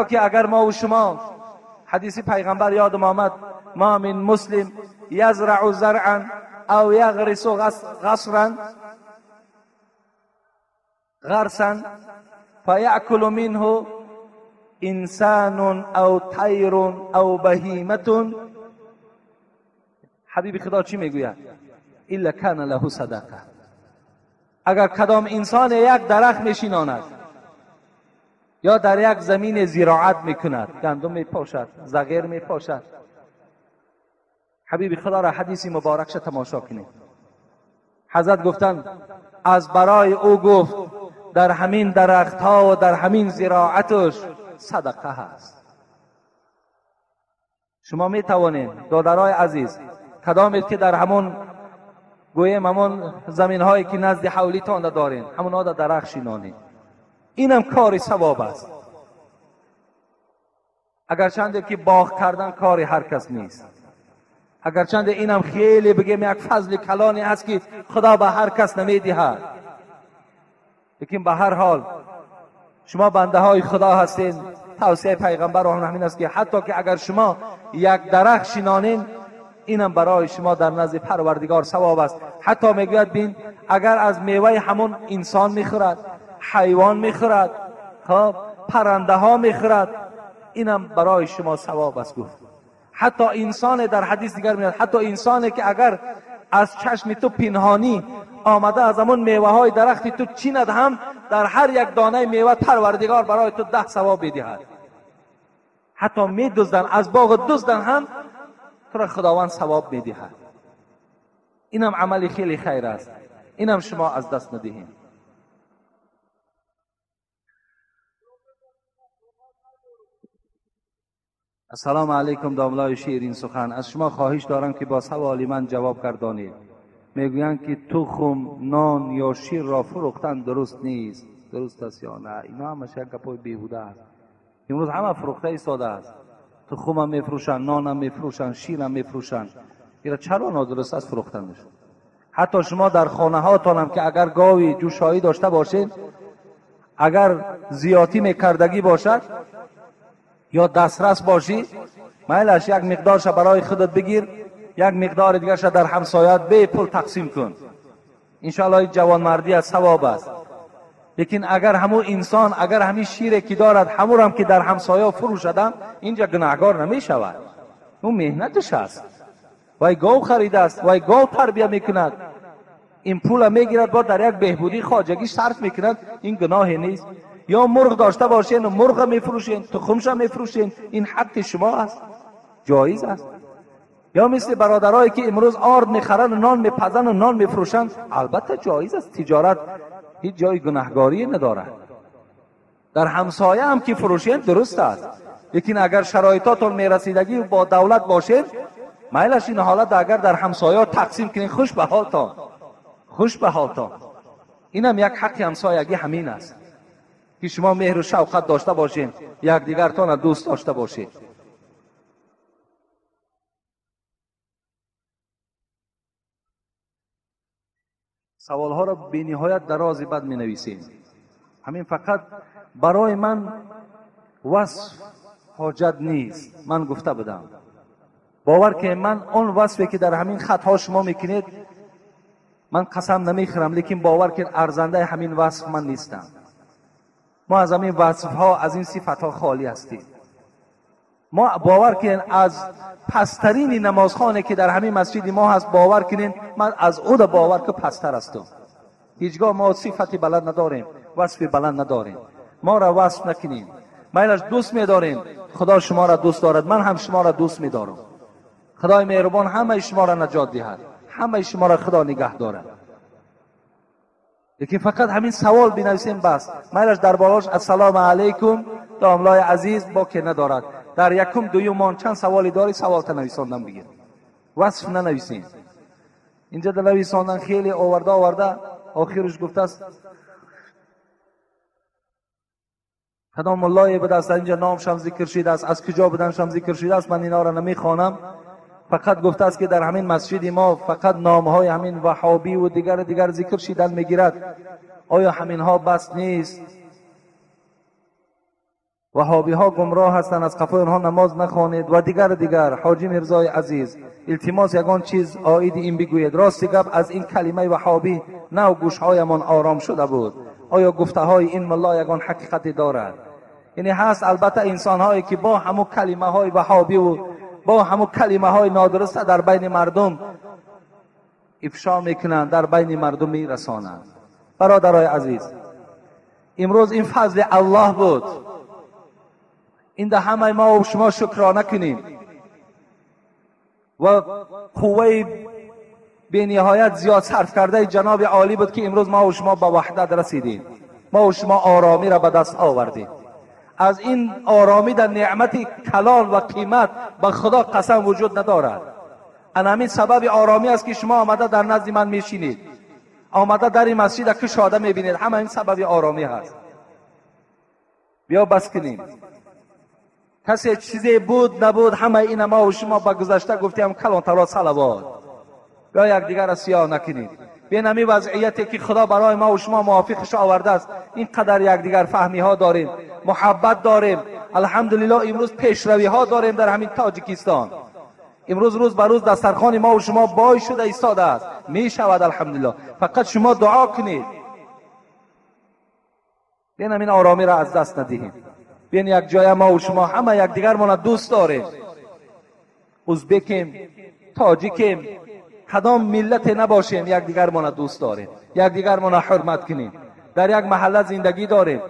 که اگر ما و شما، حدیث پیغمبر یادم آمد، ما من مسلم یزرع زرعا او یغرس غرسا فیأکل منه انسان او طیر او بهیمه، حبیب خدا چی میگوید؟ الا کان له صدقه. اگر کدام انسان یک درخت میشیناند یا در یک زمین زراعت میکند، گندم میپاشد، زغیر میپاشد، حبیب خدا را حدیث مبارکش تماشا کنید. حضرت گفتند از برای او گفت در همین درخت ها و در همین زراعتش صدقه هست. شما می توانید دادرای عزیز کدامید که در همون گویم همون زمین هایی که نزد حولی تان دارین همون ها در درخت شینانید، اینم کاری ثواب است. اگرچند که باغ کردن کاری هر کس نیست، اگرچند اینم خیلی بگیم یک فضل کلانی است که خدا به هر کس نمیدهد، لیکن به هر حال شما بنده های خدا هستین. توصیه پیغمبر همین است که حتی که اگر شما یک درخت شینانین اینم برای شما در نزد پروردگار ثواب است. حتی میگوید بین اگر از میوه همون انسان میخورد، حیوان میخورد، پرنده ها میخورد، اینم برای شما ثواب است. گفت حتی انسان، در حدیث دیگر میاد حتی انسانی که اگر از چشم تو پنهانی آمده از همون میوه های درخت تو چیند هم در هر یک دانه میوه پروردگار برای تو 10 ثواب میدهد. حتی میدزدن از باغ دزدن هم تو را خداوند ثواب میدهد. اینم عملی خیلی خیر است، اینم شما از دست ندهید. السلام علیکم داملای شیرین سخن، از شما خواهش دارم که با سوالی من جواب گردانید. میگویند که تخم، نان یا شیر را فروختن درست نیست، درست است یا نه؟ اینا همش یک گپای بیهوده است. امروز همه فروخته ایستاده است، تخم هم میفروشن، نان هم میفروشن، شیر هم میفروشن. اینا چرا نادرست است فروختنش؟ حتی شما در خانه هاتون هم که اگر گاوی جوشایی داشته باشید، اگر زیاتی میکردگی باشد یا دسترس باشی، میلش یک مقدارش برای خودت بگیر، یک مقدار دیگرش در همسایت به پول تقسیم کن. انشاءالله جوان مردی از ثواب است. لیکن اگر همون انسان اگر همین شیر که دارد همون هم که در همسایه فروشدم، اینجا گناهگار نمی شود. اون مهنتش است، وای گاو خریده است، وای گاو تربیه میکند، این پول میگیرد با در یک بهبودی خواجگی صرف میکند، این گناه نیست. یا مرغ داشته باشین و مرغ میفروشین، تخمش میفروشین، این حق شما است، جایز است. یا مثل برادرایی که امروز آرد میخرن و نان میپزن و نان میفروشن، البته جایز است، تجارت هیچ جای گناهگاری ندارد. در همسایه هم که فروشین درست است، لیکن اگر شرایطاتون میرسیدگی و با دولت باشید، میلش این حالت اگر در همسایه تقسیم کنین، خوش به حالتان، خوش به حالتان. اینم یک حق همسایگی همین است که شما مهر و شفقت داشته باشین، یک دیگرتان دوست داشته باشید. سوالها را به نهایت دراز بد می نویسیم. همین فقط برای من وصف حاجت نیست، من گفته بدم. باور که من اون وصفی که در همین خطها شما میکنید من قسم نمیخورم، لیکن باور که ارزنده همین وصف من نیستم. ما از همین وصف ها، از این صفت ها خالی هستیم. ما باور کنین از پسترین نمازخانه که در همین مسجد ما هست، باور کنین من از او باور که پستر هستم. هیچگاه ما صفتی بلند نداریم، وصفی بلند نداریم. ما را وصف نکنین. میلش دوست می‌دارین، خدا شما را دوست دارد، من هم شما را دوست می‌دارم. خدای مهربان همه شما را نجات دهد، همه شما را خدا نگه دارد. لیکن فقط همین سوال بنویسیم بس. میلش در بالاش السلام علیکم داملای عزیز با که ندارد. در یکم دویمان چند سوالی داری، سوال تا نویساندن بگیر، وصف ننویسین. اینجا در نویساندن خیلی آورده آخرش گفته است کدام ملای بوده است اینجا نامشم ذکر شده است، از کجا بودنشم ذکر شده است، من اینا را نمیخوانم. فقط گفته است که در همین مسجد ما فقط نامهای همین وهابی و دیگر ذکر شدن میگیرد. آیا همین ها بس نیست؟ وهابی ها گمراه هستند، از قفای آنها نماز نخوانید و دیگر. حاجی میرزای عزیز التماس یگان چیز عاید این بگوید. راست گپ از این کلمه وهابی نه گوشهایمان آرام شده بود. آیا گفته های این ملا یگان حقیقتی دارد؟ یعنی هست البته انسان هایی که با همون کلمه های وهابی و با همون کلمه های نادرست در بین مردم افشا میکنند، در بین مردم میرسانند. برادرای عزیز، امروز این فضل الله بود، این ده همه ما و شما شکرانه کنیم و قوه به نهایت زیاد صرف کرده جناب عالی بود که امروز ما و شما به وحدت رسیدیم، ما و شما آرامی را به دست آوردیم. از این آرامی در نعمت کلال و قیمت به خدا قسم وجود ندارد. همین سبب آرامی است که شما آمده در نزد من میشینید، آمده در این مسجد کشاده میبینید، همه این سبب آرامی هست. بیا بس کنیم، کسی چیزی بود نبود، همه این ما و شما با گذشته گفتیم کلان تلا صلوات. بیا یک دیگر را سیاه نکنید. بین همین وضعیتی که خدا برای ما و شما موافقش آورده است، اینقدر یک دیگر فهمی ها داریم، محبت داریم. الحمدلله امروز پیشروی ها داریم در همین تاجیکستان. امروز روز به روز دسترخوان ما و شما بای شده ایستاده است، می شود الحمدلله. فقط شما دعا کنید. بین همین آرامی را از دست ندهیم. بین یک جای ما و شما همه یک دیگر ما دوست داریم. ازبکیم، تاجیکیم، کدام ملت نباشیم، یک دیگر ما دوست داریم، یک دیگر ما حرمت کنیم. در یک محله زندگی داریم،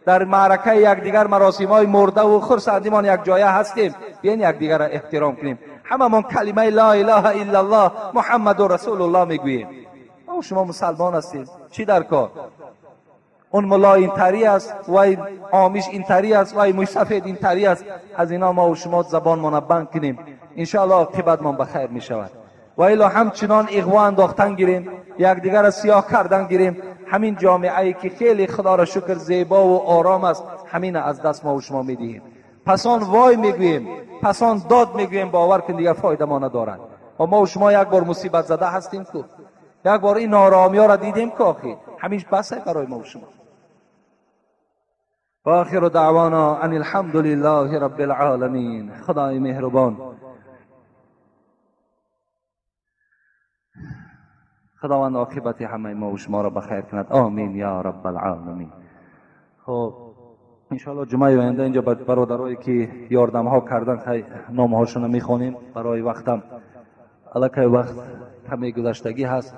در معرکه یک دیگر مراسم‌های مرده و خرسندیمان یک جای هستیم. بیاین یک دیگر را احترام کنیم. هممون کلمه لا اله الا الله محمد رسول الله میگوییم. ما شما مسلمان هستیم، چی در کار؟ اون ملا این تری است، وای آمیش این تری است، وای موش سفید این تری است. از اینا ما و شما زبان ما بند کنیم، ان شاء الله عاقبت ما بخیر می شود. و الا همچنان اغوا انداختن گیریم، یک دیگر را سیاه کردن گیریم. همین جامعه ای که خیلی خدا را شکر زیبا و آرام است، همین از دست ما و شما میدهیم. پسان وای میگوییم، پسان داد میگوییم، باور کن دیگر فایده ما ندارد. و ما و شما یک بار مصیبت زده هستیم که یک بار این نارامی ها را دیدیم که آخی همیشه بس برای ما و شما. و آخر دعوانا ان الحمد لله رب العالمین. خدای مهربان، خداوند عاقبت همه ما و شما را بخیر کند. آمین یا رب العالمین. خب انشاءالله جمعه آینده اینجا برادرایی که یاردم ها کردن نام هاشون میخونیم. برای وقتم الکی وقت کمی گذشتگی هست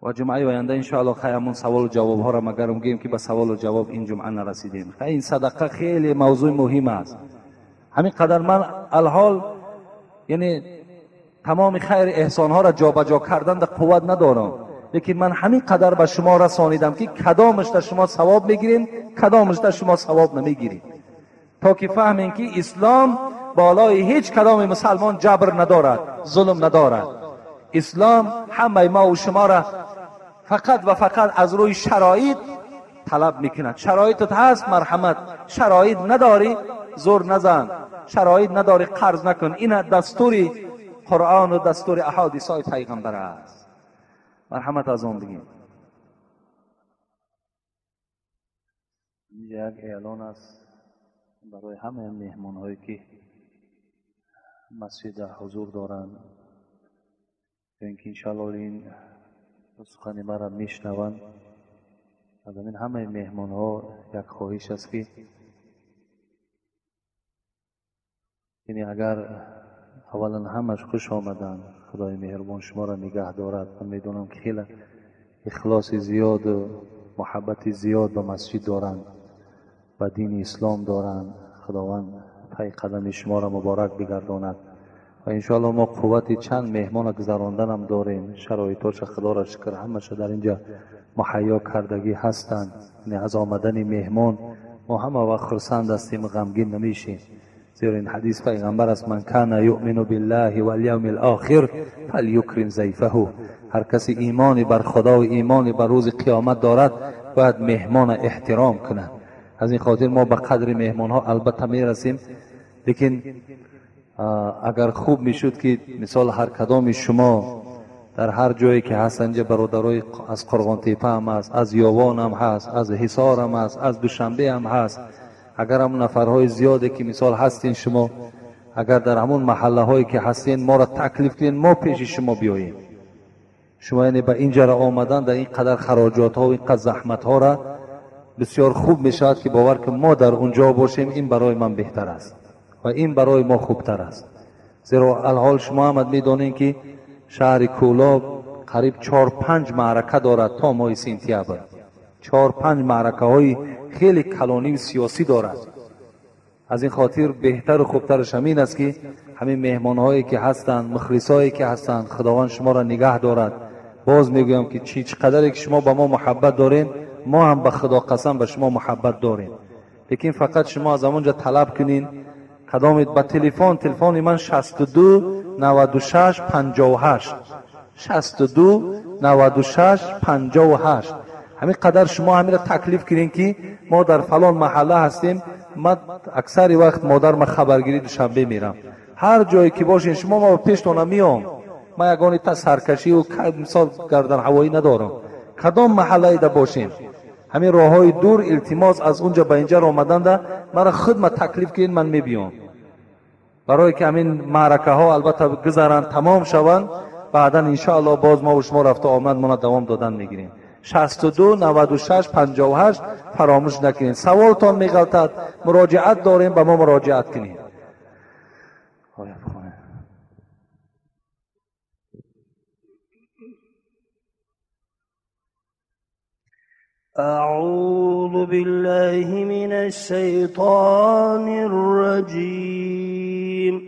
و جمعه آینده انشاءالله خیامون سوال و جواب ها را مگرم گیم که به سوال و جواب این جمعه نرسیدیم. این صدقه خیلی موضوع مهم است. همین قدر من الحال یعنی تمام خیر احسان ها را جابجا کردن در قوت ندارم، لیکن من همین قدر به شما رسانیدم که کدامش در شما ثواب میگیرین، کدامش در شما ثواب نمیگیرین، تا که فهمین که اسلام بالای هیچ کدام مسلمان جبر ندارد، ظلم ندارد. اسلام همه ما و شما را فقط و فقط از روی شرایط طلب میکند. شرایطت هست مرحمت، شرایط نداری زور نزن، شرایط نداری قرض نکن. این دستوری قرآن و دستور احادیث های پیغمبر است. مرحمت از آن بگیم. اینجا یک اعلان است برای همه مهمان هایی که مسجد حضور دارند، اینکه انشاءالله این سخن مرا میشنوند. از این همه مهمان ها یک خواهش است که یعنی اگر اولا همش خوش آمدن، خدای مهربان شما را نگه دارد. من میدونم که خیلی اخلاص زیاد و محبت زیاد به مسجد دارند، به دین اسلام دارند. خداوند پای قدم شما را مبارک بگرداند و انشاءالله ما قوت چند مهمان گذراندن هم داریم. شرایطش خدا را شکر همش در اینجا مهیا کردگی هستند. یعنی از آمدن مهمان ما همه وقت خرسند هستیم، غمگین نمیشیم. زیرا این حدیث پیغمبر است: من کان یؤمن بالله والیوم الاخر فلیکرم ضیفه. هر کسی ایمانی بر خدا و ایمانی بر روز قیامت دارد باید مهمان احترام کنه. از این خاطر ما به قدر مهمان ها البته میرسیم، لیکن اگر خوب میشد که مثال هر کدام شما در هر جایی که هست، اینجا برادرای از قرغان تیپه هم هست، از یاوان هم هست، از حصار هم هست، از دوشنبه هم هست، اگر همون نفرهای زیاده که مثال هستین شما، اگر در همون محله هایی که هستین ما را تکلیف کنین، ما پیش شما بیاییم. شما یعنی به اینجا را آمدن در این قدر خراجات ها و این قدر زحمت ها را بسیار خوب میشود که باور که ما در اونجا باشیم، این برای من بهتر است و این برای ما خوبتر است. زیرا الحال شما هم میدونین که شهر کولاب قریب 4-5 معرکه دارد تا ماه سپتامبر. 4-5 معرکه های خیلی کلانی و سیاسی دارد. از این خاطر بهتر و خوبترش همین است که همین مهمان هایی که هستند، مخلصایی که هستند، خداوند شما را نگه دارد. باز میگویم که چقدر که شما به ما محبت دارین، ما هم به خدا قسم به شما محبت داریم. لیکن فقط شما از اونجا طلب کنین کدامت به تلفن من 62 96 58 62 96 58. همین قدر شما همین را تکلیف کنین که ما در فلان محله هستیم. من اکثر وقت مادر ما خبرگیری دوشنبه میرم، هر جایی که باشین شما ما پیشتون میام. ما یگانی تا سرکشی و مثال گردن هوایی ندارم. کدام محله ده باشین، همین راههای دور التماس از اونجا به اینجا آمدن ده مرا خود ما تکلیف کنین، من میبیام برای که همین معرکه ها البته گذرن تمام شوند، بعدا ان شاء الله باز ما و شما رفت آمد ما دوام دادن میگیریم. 62 96 58 فراموش نکنین. سوالتان میغلطد، مراجعت داریم، به ما مراجعت کنین. أعوذ بالله من الشيطان الرجيم.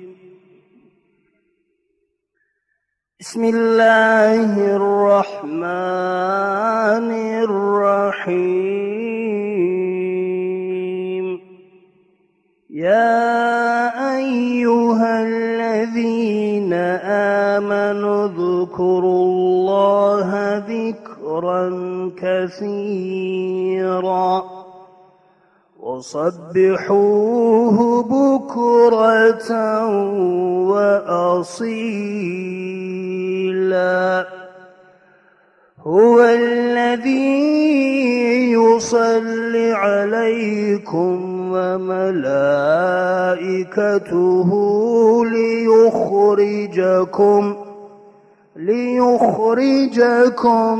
بسم الله الرحمن الرحيم. يا أيها الذين آمنوا اذكروا الله ذكرا كثيرا وسبحوه بكرة وأصيلا. هو الذي يصلي عليكم وملائكته ليخرجكم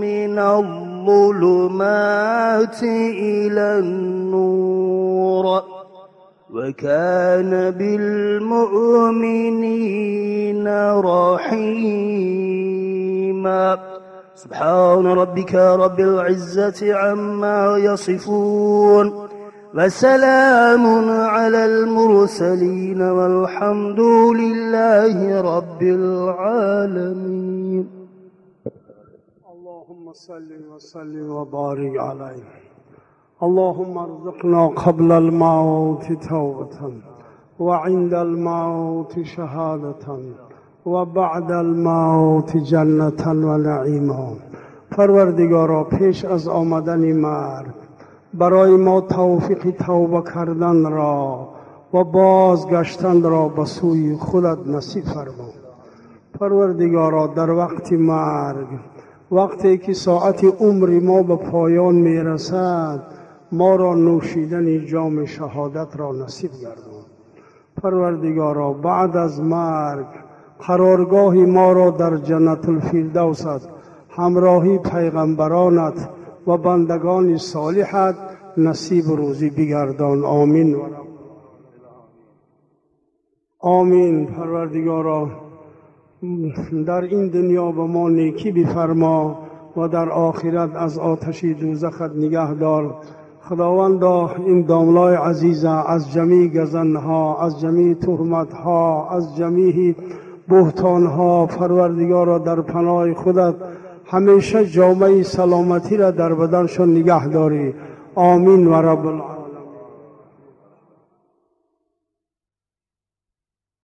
من الظلمات إلى النور وكان بالمؤمنين رحيما. سبحان ربك رب العزة عما يصفون وسلام على المرسلين والحمد لله رب العالمين. اللهم صل وسلم وبارك عليه. اللهم ارزقنا قبل الموت توبة وعند الموت شهادة وبعد الموت جنة ونعيما. پروردگارا پیش از آمدن مرگ برای ما توفیق توبه کردن را و بازگشتن را به سوی خودت نصیب فرما. پروردگارا در وقت مرگ، وقتی که ساعت عمر ما به پایان می رسد، ما را نوشیدن جام شهادت را نصیب گردان. پروردگارا بعد از مرگ قرارگاه ما را در جنت الفردوست همراهی پیغمبرانت و بندگان صالحت نصیب روزی بگردان. آمین. آمین. پروردگارا در این دنیا به ما نیکی بفرما و در آخرت از آتش دوزخت نگه دار. خداوندا این داملای عزیز از جمیع گزنها، از جمیع تهمتها، از جمیع بهتانها پروردگارا در پناه خودت همیشه جامعه سلامتی را در بدنشان نگه داری. آمین و رب العالمین.